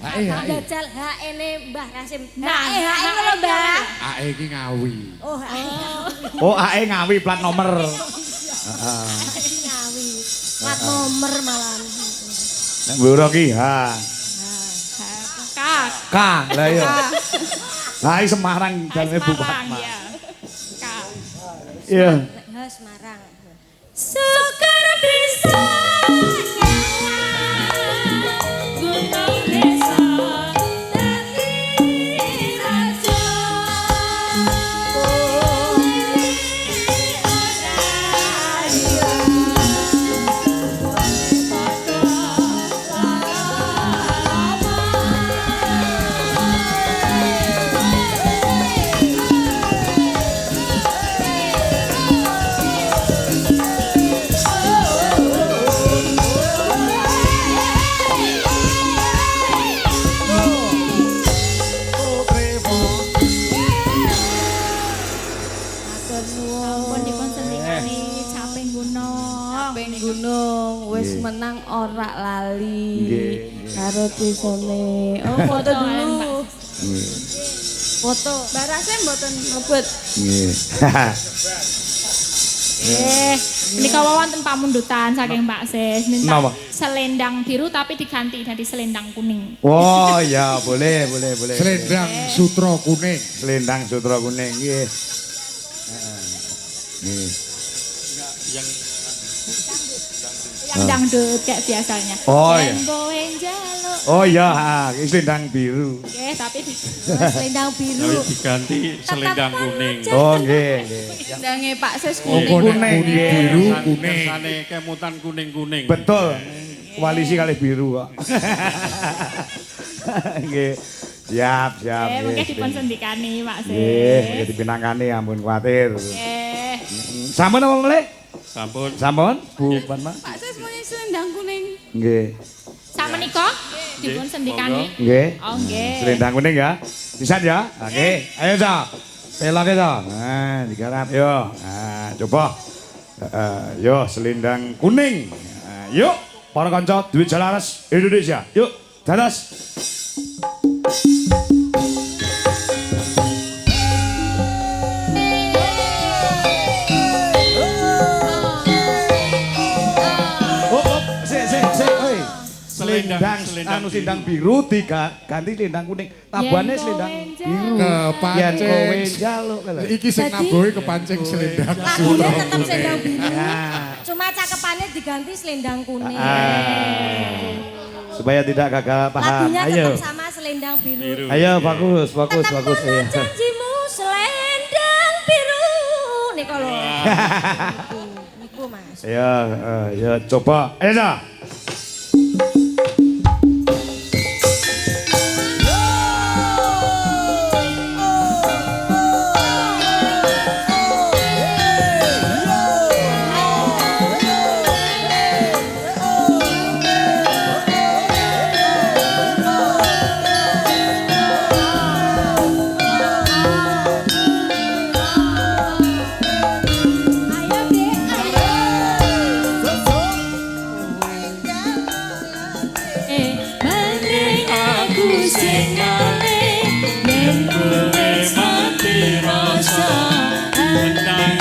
Jajal HE-ne Mbah Kasim. HE lho, Mbah. AE iki Ngawi. Oh, HE. Oh, AE Ngawi plat nomor. Ngawi. Plat nomor malah. Nek mburo ki ha. Kak. Kang, lah iya. Hai Semarang daleme Bu Semarang Fatma. ya. Kak. Iya. Ha Semarang. Sekar bisa gunung desa dadi raja Ampun dipun sendikani caping gunung. Ping gunung wis menang ora lali karo desane. Oh, foto dulu. Foto. Mbak Rasim mboten ngebet. Nggih. Menika wonten pamundutan saking Pak Sis minta Napa? selendang biru tapi diganti jadi selendang kuning. Oh ya, boleh. Selendang sutra kuning. Selendang sutra kuning nggih. Nggih. Yang dangdut kayak biasanya. Oh, iya. Boen jaluk. Oh iya, iki selendang biru. Oke, tapi Selendang biru. Tapi diganti selendang kuning. Oh nggih. Sendange Pak Sis Oh, kuning. kuning biru kuning. Kersane kemutan kuning-kuning. Betul. Koalisi kali biru kok. Nggih. Siap. mungkin dipun sendikani Pak Sis. Nggih, dipinangkani ampun kuwatir. Nggih. Sampun apa melih? Sampun. Bu Fatma. Pak Sis punya selendang kuning. Nggih. Sakmenika dipun sendikani. Nggih. Oh nggih. Selendang kuning ya. Pisan ya. Oke. Ayo, Cak. Pelake, Cak. Nah, digarap yo. Nah, coba. Yo selendang kuning. Nah, yuk, para kanca duit Jalaras Indonesia. Yuk, dadas. Selendang biru diganti selendang kuning. Tabuhannya selendang biru. Yen kowe Kepancing. njaluk lho. Iki sing nabohi kepancing selendang Lagunya sutra tetap kuning. selendang biru. Ya. Cuma cakepannya diganti selendang kuning. Supaya tidak gagal paham. Lagunya Ayo. tetap sama selendang biru. Ayo bagus. Tetap Iya. penuh janjimu selendang biru. Nih kalau. Niku Mas. Ya coba. Ayo Cak. Mending aku sing ngalih yen kowe mati rasa endang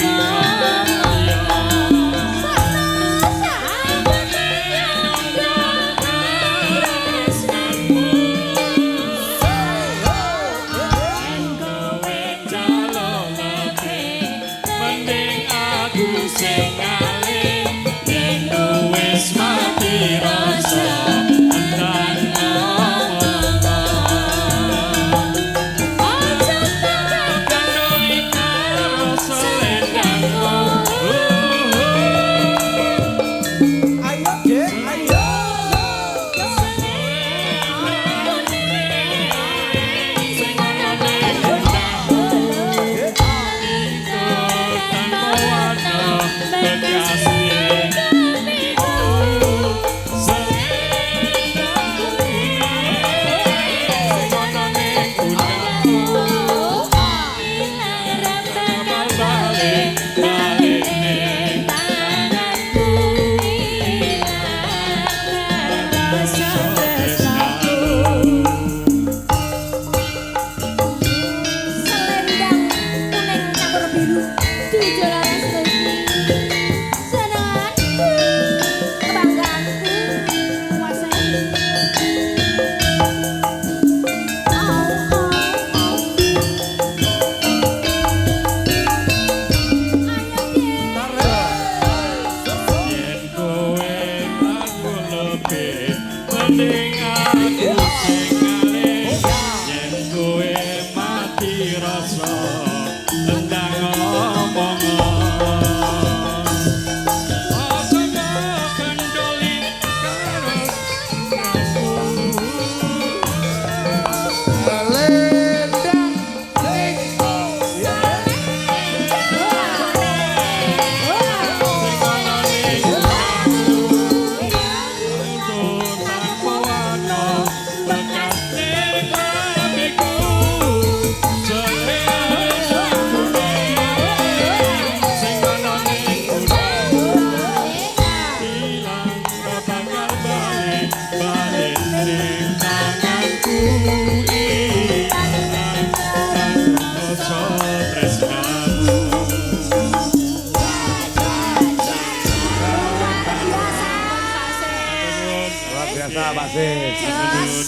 Sis.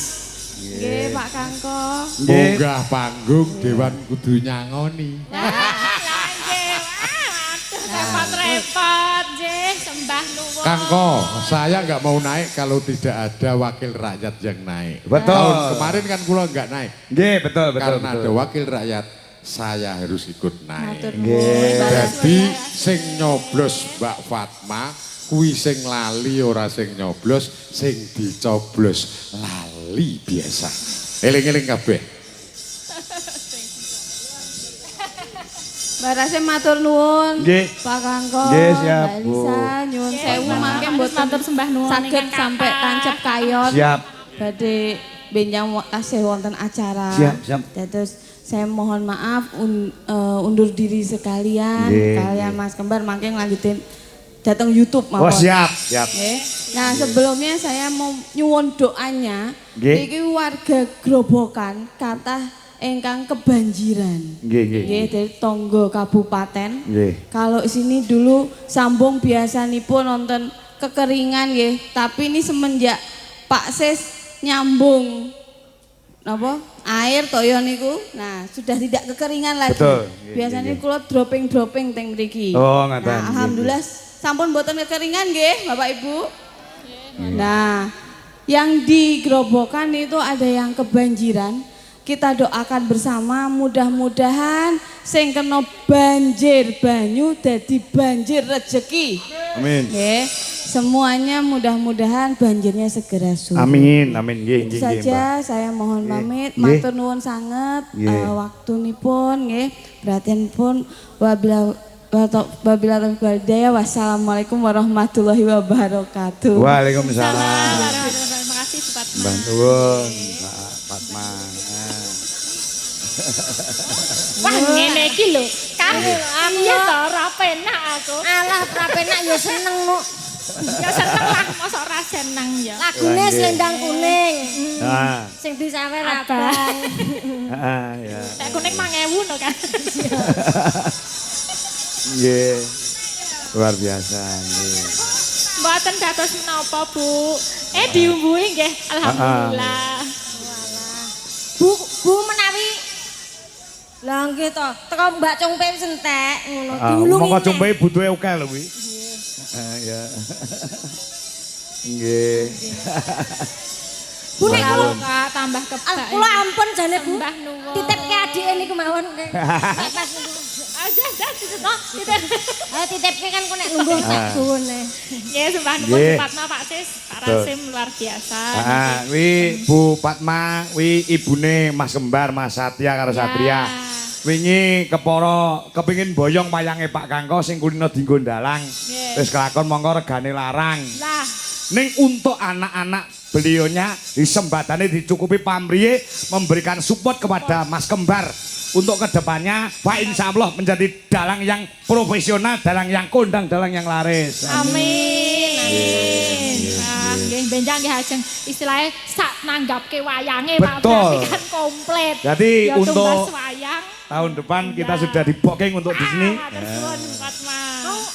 Nggih, Pak Kangko. Nggih. Munggah panggung Dewan kudu nyangoni. Repot-repot, nggih, sembah nuwun. Kangko, saya nggak mau naik kalau tidak ada wakil rakyat yang naik. Betul. Tahun kemarin kan kula nggak naik. Nggih, betul, betul. Karena betul. ada wakil rakyat, saya harus ikut naik. Matur Nggih. nuwun. Jadi sing nyoblos Mbak Fatma, kuwi sing lali ora sing nyoblos, sing dicoblos lali biasa. Eling-eling kabeh. Mbak Rasim matur nuwun. Nggih. Pak Kangko. Nggih, siap, Mbak Bu. Elisa nyuwun sewu mangke mboten matur sembah nuwun saged ingkang sampai kathah. tancep kayon. Siap. Badhe benjang tasih wonten acara. Siap, siap. Terus saya mohon maaf undur diri sekalian Nggih, kalian Mas Kembar mangke nglanjutin datang YouTube Oh, mawon. siap, siap. Nggih. Nah, sebelumnya saya mau nyuwun doanya. Nggih. Iki warga Grobogan kathah ingkang kebanjiran. Nggih, nggih. Nggih, dari Tonggo Kabupaten. Nggih. Kalau sini dulu sambung biasanipun nonton kekeringan nggih, tapi ini semenjak Pak Sis nyambung napa? Air toyo niku. Nah, sudah tidak kekeringan lagi. Betul. Nggih, Biasanya nggih. kula dropping teng mriki. Oh, ngaten. Nah, Nggih, alhamdulillah sampun mboten kekeringan nggih, Bapak Ibu. Nah, yang di Grobogan itu ada yang kebanjiran. Kita doakan bersama mudah-mudahan sing kena banjir banyu dadi banjir rejeki. Amin. Nggih, semuanya mudah-mudahan banjirnya segera surut. Amin, amin. Nggih, Itu nggih, nggih, Mbak. saja saya mohon pamit. Nggih. Matur nuwun sanget Nggih. waktunipun nggih, perhatianipun wabila taufiq wal hidayah. Wassalamualaikum warahmatullahi wabarakatuh. Waalaikumsalam. Terima kasih Sobat. Mbah nuwun, Mbak Fatma. Wah, ngene iki lho. Kan iya to ora penak aku. Alah, prapenak ya seneng no. Ya seneng lah, mosok ora seneng ya. Lagune selendang kuning. Ah, Sing disawer Abang. abang. ya. Nek kuning 5.000 to kan. Nggih. Luar biasa nggih. Mboten dados menapa, Bu. Diumbuhi nggih, alhamdulillah. Bu menawi lah nggih to, teko Mbak Cungpe wis entek ngono. Ah, Diulungi. mongko neh. cobae butuhe akeh lho kuwi. Ya. Nggih. Bu nek kula Kak tambah kebak. kula ampun jane Bu. Sembah nuwun. Titipke adike niku mawon. Pas niku. Aja no, titip. Ayo titipke kan kok nek lungguh tak suwune. Nggih, sembah nuwun Nggih. Fatma Pak Sis, Pak Betul. Rasim luar biasa. Ah, wi Bu Fatma, wi ibune Mas Kembar, Mas Satya karo Satria. Wingi kepara kepengin boyong wayange Pak Kangko sing kulino dienggo ndalang. Wis kelakon mongko regane larang. Lah, Ning untuk anak-anak beliaunya disembadane dicukupi pamrih memberikan support kepada Mas Kembar untuk kedepannya Pak Insya Allah menjadi dalang yang profesional, dalang yang kondang, dalang yang laris. amin. Amin. Nah, nggih benjang nggih ajeng istilahnya sak nanggapke wayange Pak Betul. berarti kan komplit. Jadi Ya, untuk tumbas wayang. tahun depan kita sudah di booking untuk di sini. Matur suwun Fatma.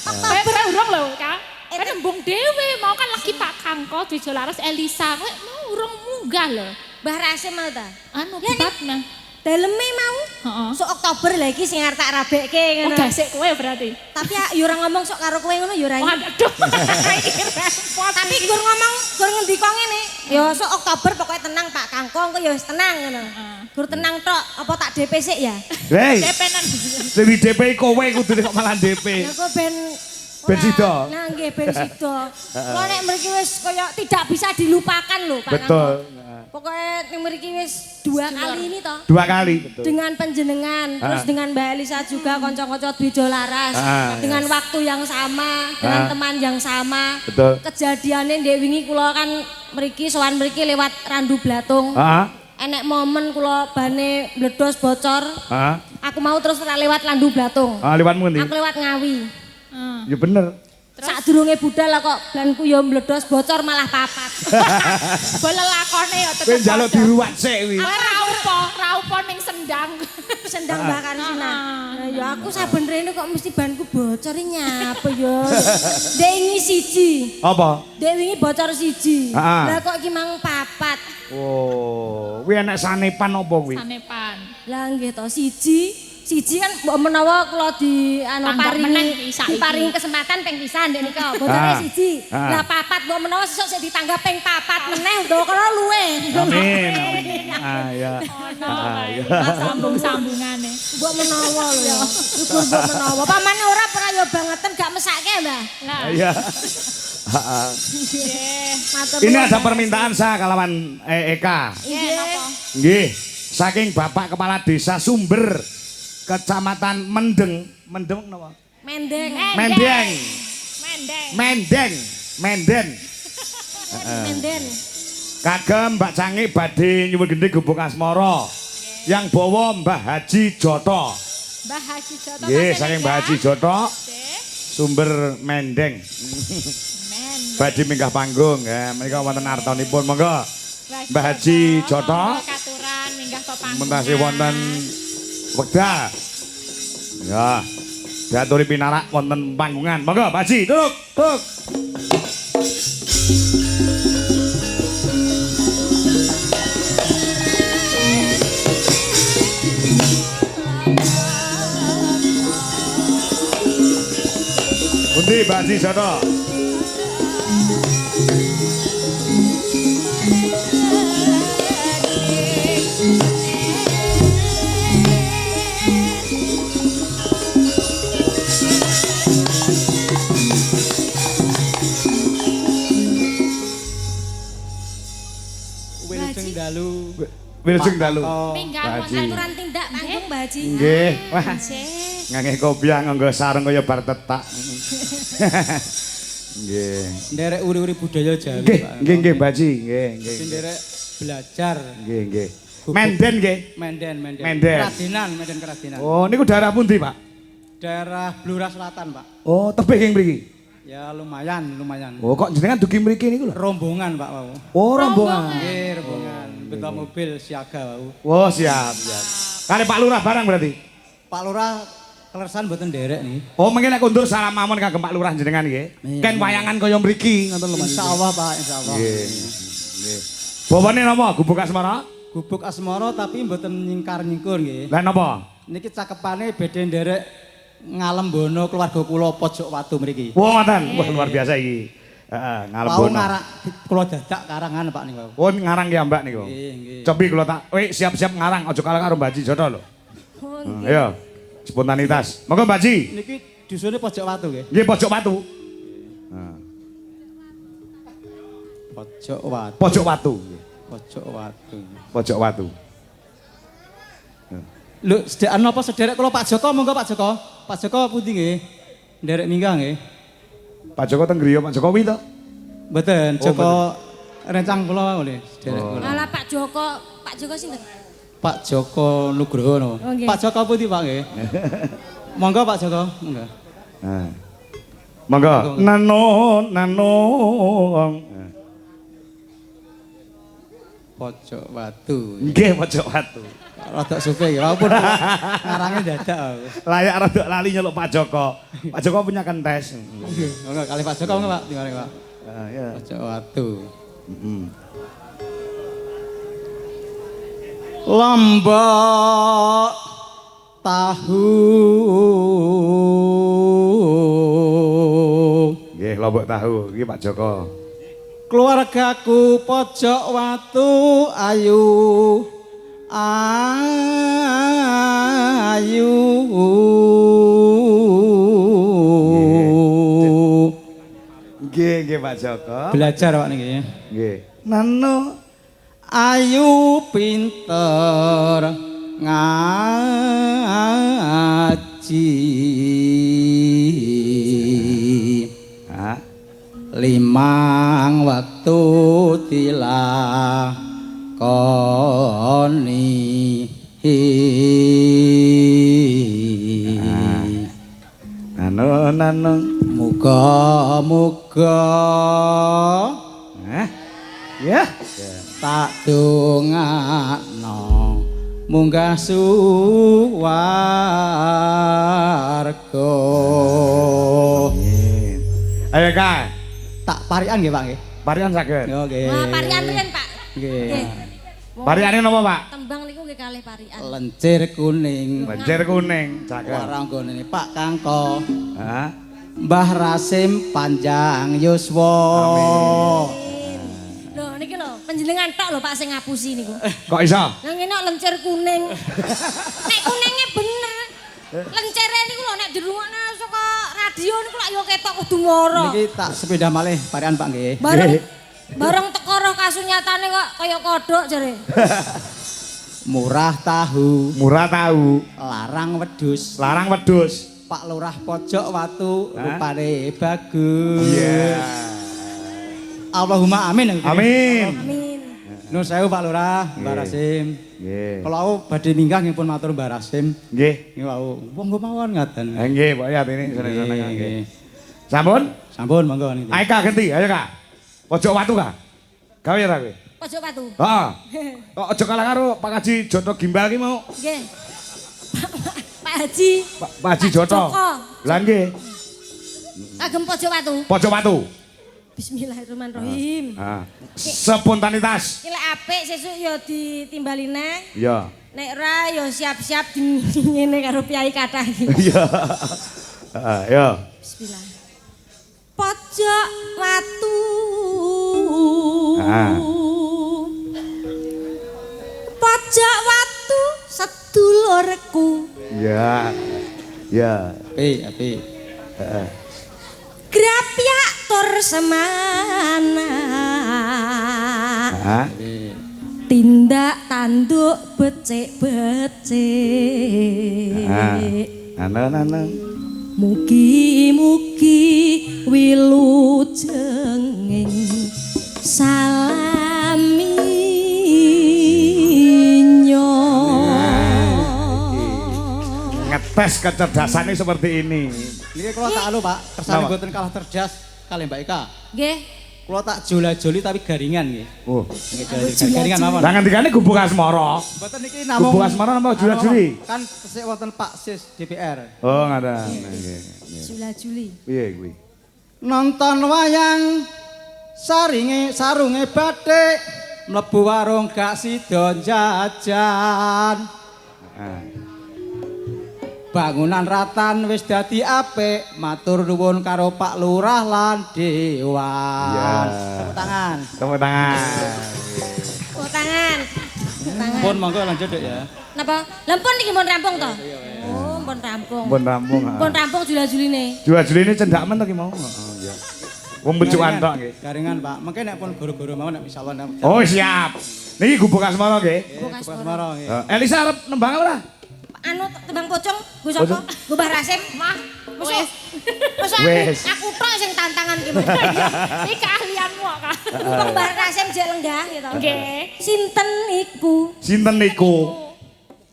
Oktober urung lho, Kak. Kan embung dhewe mau kan lagi Pak Kangko Dwijo Laras Elisa. Kowe mau urung munggah lho. Mbah Rasim mau ta? Anu Lah, Fatma. Daleme mau. Heeh. Sok Oktober lagi sing arep tak rabekke Oh, ngono. dasik kowe berarti. Tapi ya ora ngomong sok karo kowe ngono ya ora. Oh, aduh. Iki repot. Tapi gur ngomong, gur ngendika ngene. Ya sok Oktober pokoknya tenang Pak Kangko engko ya wis tenang ngono. Gur tenang tok, apa tak DP sik ya? Hei, Depenan. sing di DP kowe kudu kok malah DP. Ya kok ben Ben sida. Nah nggih ben sida. Kok nek mriki wis kaya tidak bisa dilupakan lho Pak Betul. Kangko. Pokoknya ning mriki wis 2 kali ini toh. 2 kali, betul. Dengan penjenengan, terus dengan Mbak Elisa juga kanca-kanca Dwijo Laras, dengan waktu yang sama, dengan teman yang sama. Betul. Kejadiannya ndek wingi kula kan mriki sowan mriki lewat Randu Blatung. Ah, Enek momen kula bane bledos bocor. ah, Aku mau terus ora lewat Randu Blatung. liwatmu ngendi? Aku lewat Ngawi. Ya bener. Sadurunge budal lah kok blanku ya mbledos bocor malah papat. Boleh lakone ya Kowe tetep. njaluk diruwat sik kuwi. Ora raupo ning sendang. Sendang Mbak Karsina. Nah, ya aku saben rene kok mesti banku bocor nyapa ya. Dek wingi siji. Apa? Dek wingi bocor siji. Heeh. Lah kok iki mang papat. Oh, kuwi enek sanepan apa kuwi? Sanepan. Lah nggih to siji. Siji kan mbok menawa kula di Tanggap meneh iki saiki. diparingi kesempatan ping pisan ndek nika. Bocoré siji. Ah. Lah papat mbok menawa sesuk sik ditanggap ping papat meneh lho kala luwe. Amin. Ah ya. Ah ya. Sambung-sambungane. Mbok menawa lho ya. Syukur mbok menawa. Pamane ora prayo bangeten gak mesake, Mbah. Lah, Ya. nggih. Matur Ini nuwun. ada permintaan saya kalawan Eka. Nggih, napa? Nggih, saking Bapak Kepala Desa Sumber Kecamatan Mendeng napa? Mendeng. Mendeng. Mendeng. Mendeng. Menden. Menden. Kagem Mbak Cangi badhe nyuwun gendhe gubuk asmara. Yang bawa Mbah Haji Joto. Mbah Haji Joto. Nggih, saking Mbah Haji Joto Nggih. Sumber Mendeng. Men. Badhe minggah panggung ya, menika wonten artanipun monggo. Mbah Haji Joto. Katuran minggah ke panggung. Mentasi wonten wekdal. Ya. Diaturi pinarak wonten panggungan. Monggo Pak Haji, duduk. Pundi Pak Haji Joto? Wilujeng dalu. Wilujeng dalu. Minggah Pak Haji. wonten Aturan tindak panggung Mbak Haji. Nggih. Wah, Nggih. ngangge kopiah nganggo sarung kaya bar tetak. Nggih. Nderek uri-uri budaya Jawi, Nggih, Pak. nggih Mbak Haji, nggih, nggih. Nderek belajar Nggih, nggih. Menden nggih. Menden. Menden. Menden Keradenan. Oh, niku daerah pundi, Pak? Daerah Blora Selatan, Pak. Oh, tebih ing mriki. Ya lumayan. Oh, kok jenengan dugi mriki niku lho? Rombongan, Pak wau. Oh, rombongan. Nggih, rombongan. Beto mobil siaga wau. Oh, siap. Kali Pak Lurah barang berarti. Pak Lurah kelersan mboten nderek nih. Oh, mengki nek kundur salam mamon kagem Pak Lurah jenengan nggih. Iya. Ken wayangan kaya mriki ngoten lho, Mas. Insyaallah, Pak, insyaallah. Nggih. Nggih. Bawane napa? Gubuk Asmara? Gubuk asmara tapi mboten nyingkar-nyingkur nggih. Lah napa? Niki cakepane bedhe nderek ngalembono keluarga kula pojok watu mriki. Wah, ngoten. Wah, luar biasa iki. Heeh, Wau ngalebono. ngarak kula dadak karangan Pak niku. Oh, ngarang ya Mbak niku. Nggih, nggih. Cobi kula tak, siap-siap ngarang aja kalah karo Mbak Haji Joto lho. Ayo. Spontanitas. Monggo Mbak Haji. Niki dusune pojok watu nggih. Nggih pojok watu. Nah, Pojok watu. pojok watu. Pojok watu. Pojok watu. Lho, sedekan napa sederek kula Pak Joko monggo Pak Joko. Pak Joko pundi nggih? Nderek minggah nggih. Pak Joko teng griya Pak Jokowi to? Mboten, Joko rencang kula oleh sederek kula. Alah Pak Joko sinten? Pak Joko Nugroho no. Oh, nggih. Pak Joko pundi Pak nggih? Monggo Pak Joko, monggo. Nah. Monggo. Nano. Pojok watu. Nggih pojok watu. Rada supe nggih, walaupun ngarange dadak aku. Layak rada lali nyeluk Pak Joko. Pak Joko punya kentes. Monggo kali Pak Joko monggo Pak, dimari Pak. Ya. Pojok watu. Heeh. Lombok tahu. Nggih, lombok tahu iki Pak Joko. Keluargaku pojok watu ayu ayu Nggih Pak Joko. belajar Pak niki Nggih. Nano ayu pinter ngaji ah, limang waktu tilah koni nano. muga-muga Hah? Ya. tak dongakno munggah suwarga. Ayo Kak. Tak parikan nggih Pak nggih. Parian saged. Oke. Wah, parian riyen, Pak. Nggih. Pariane napa, Pak? Tembang niku nggih kalih parian. Lencir kuning. Banjir kuning, saged. Waranggone Pak Kangko. Hah? Mbah Rasim panjang yuswa. Amin. Lho niki lho, panjenengan tok lho Pak sing ngapusi niku. Kok iso? Nang ngene kok lencir kuning. Nek kuningnya bener. Lencere niku lho nek dirungokno saka radio niku lak yo ketok kudu moro. Niki tak sepeda malih parian Pak nggih. Bareng teko roh kasunyatane kok kaya kodhok jare. Murah tahu, Murah tahu, larang wedhus. larang wedhus. Pak Lurah pojok watu rupane bagus. Iya. Allahumma amin. Amin. Amin. Nun sewu Pak Lurah, Mbah Rasim. Nggih. Kalau aku badhe minggah nggih pun matur Mbah Rasim. Nggih. Niku wau monggo mawon ngaten. Nggih, Pak ya ini seneng-seneng nggih. Nggih. Sampun? Sampun monggo niki. Ayo Kak ganti, ayo Kak. Pojok watu Kak. Gawe ya kowe. Pojok watu. Heeh. Kok aja kalah karo Pak Haji Joto Gimbal ki mau. Nggih. Pak Haji. Pak Haji Joto. Lah nggih. Kagem pojok watu. Pojok watu. Bismillahirrahmanirrahim. Ah. Spontanitas. Ki lek apik sesuk ya ditimbali neh. Iya. Nek ora ya siap-siap ngene karo piyai kathah iki. Iya. Heeh, ya. Bismillah. Pojok watu. Ah. Pojok watu sedulurku. Iya. Ya. Api. Heeh. Grapyak tur semana. Heeh. Tindak tanduk becik-becik. Ana. Mugi-mugi wilujenging salaminyo. Ngetes kecerdasannya seperti ini. Niki kula tak anu Pak, kersane mboten kalah cerdas kalih Mbak Eka. Nggih. Kula tak jola-joli tapi garingan nggih. Oh. Nggih garingan mawon. Lah ngendikane gubuk asmara. Mboten niki namung Gubuk asmara napa jula-juli? Kan tesih wonten Pak Sis DPR. Oh, ngaten. Nggih. Jula-juli. Piye kuwi? Nonton wayang sarunge bathik mlebu warung gak sida jajan. Bangunan ratan wis dadi apik, matur nuwun karo Pak Lurah lan Dewan. Iya. Tepuk tangan. Tepuk tangan. Tepuk tangan. Pun monggo lanjut Dek ya. Napa? Lempun iki mun rampung to? Oh, pun rampung. Pun rampung. Pun rampung jula-juline. Jula-juline cendak men to ki mau. Heeh, iya. Wong becukan tok nggih. Garingan Pak, mengke nek pun goro-goro mawon nek misalnya. Oh, siap. Niki gubuk asmara nggih. Bukas Asmara nggih. Elisa arep nembang ora? Anu tembang pocong, Gus sapa? Gus Mbah Rasim. Mah, wis. Wis. Aku tok sing tantangan ki. Iki keahlianmu kok, Kak. Wong Mbah Rasim jek lenggah gitu. Nggih. Sinten iku? Sinten niku?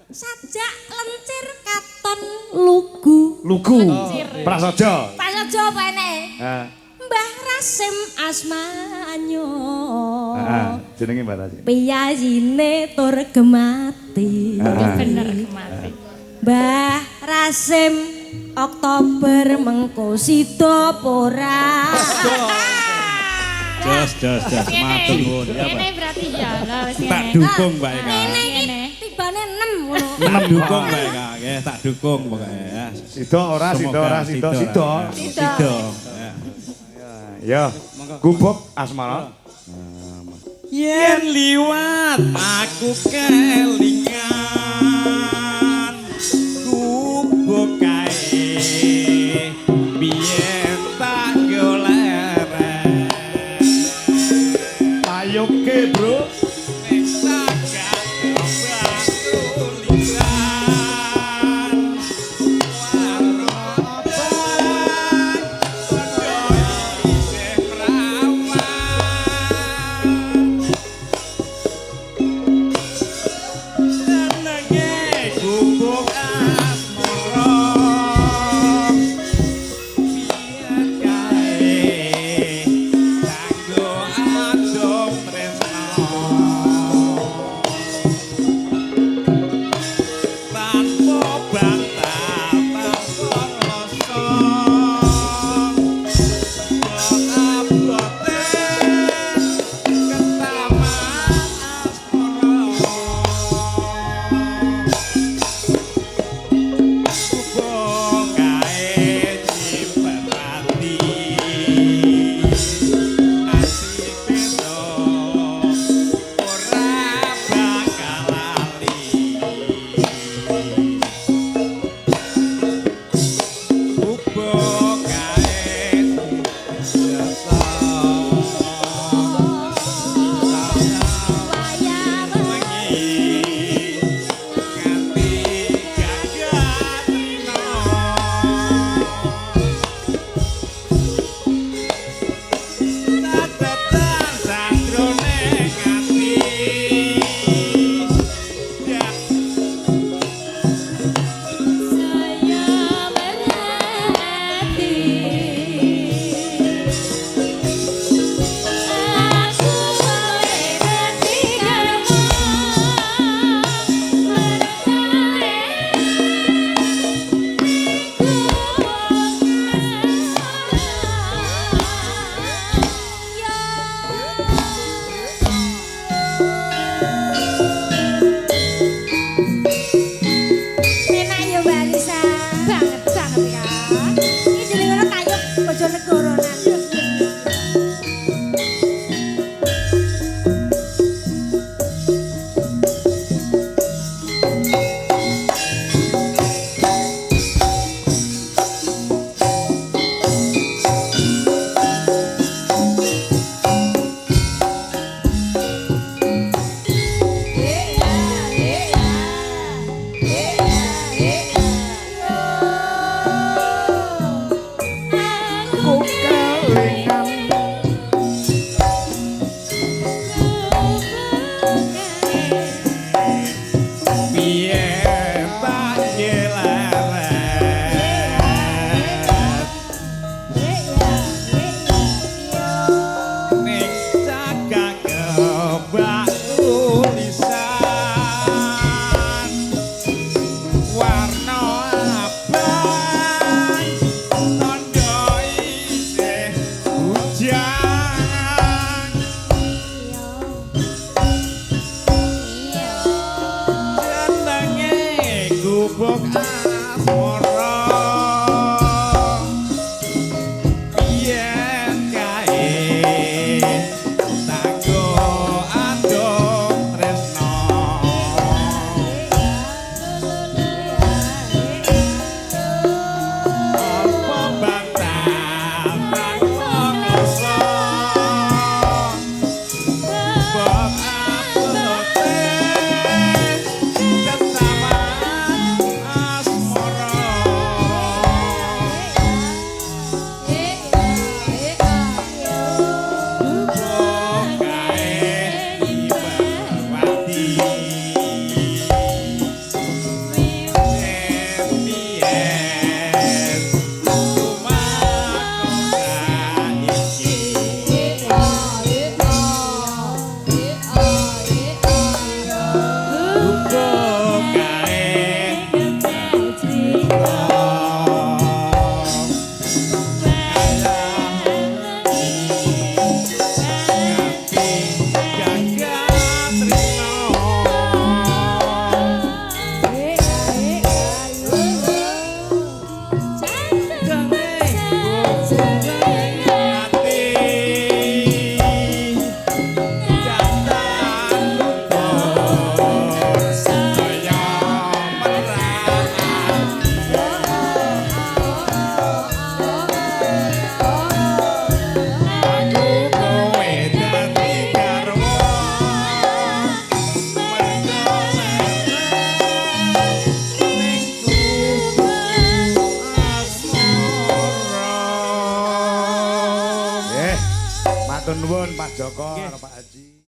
Sajak lencir katon lugu. Lugu. Prasaja. Prasaja apa eneke? Heeh. Mbah Rasim asmanyo. Heeh, jenenge Mbak Rasim. Piyayine tur gemati. Bener mati. Mbah Rasim Oktober mengko sida pora. Jos, matur nuwun ya, Pak. Ini berarti ya lah wis Tak ngene. dukung Mbak Eka. Ngene iki Ngene. tibane 6 ngono. Tak dukung Mbak Eka, nggih, tak dukung pokoknya ya. Sida ora, sida ora, sida. Sida. Ya, gubuk asmara. Yen liwat aku kelingan gubuk kae biyen tak golere Ayo ke, Bro. Matur nuwun Pak Joko, Pak Haji.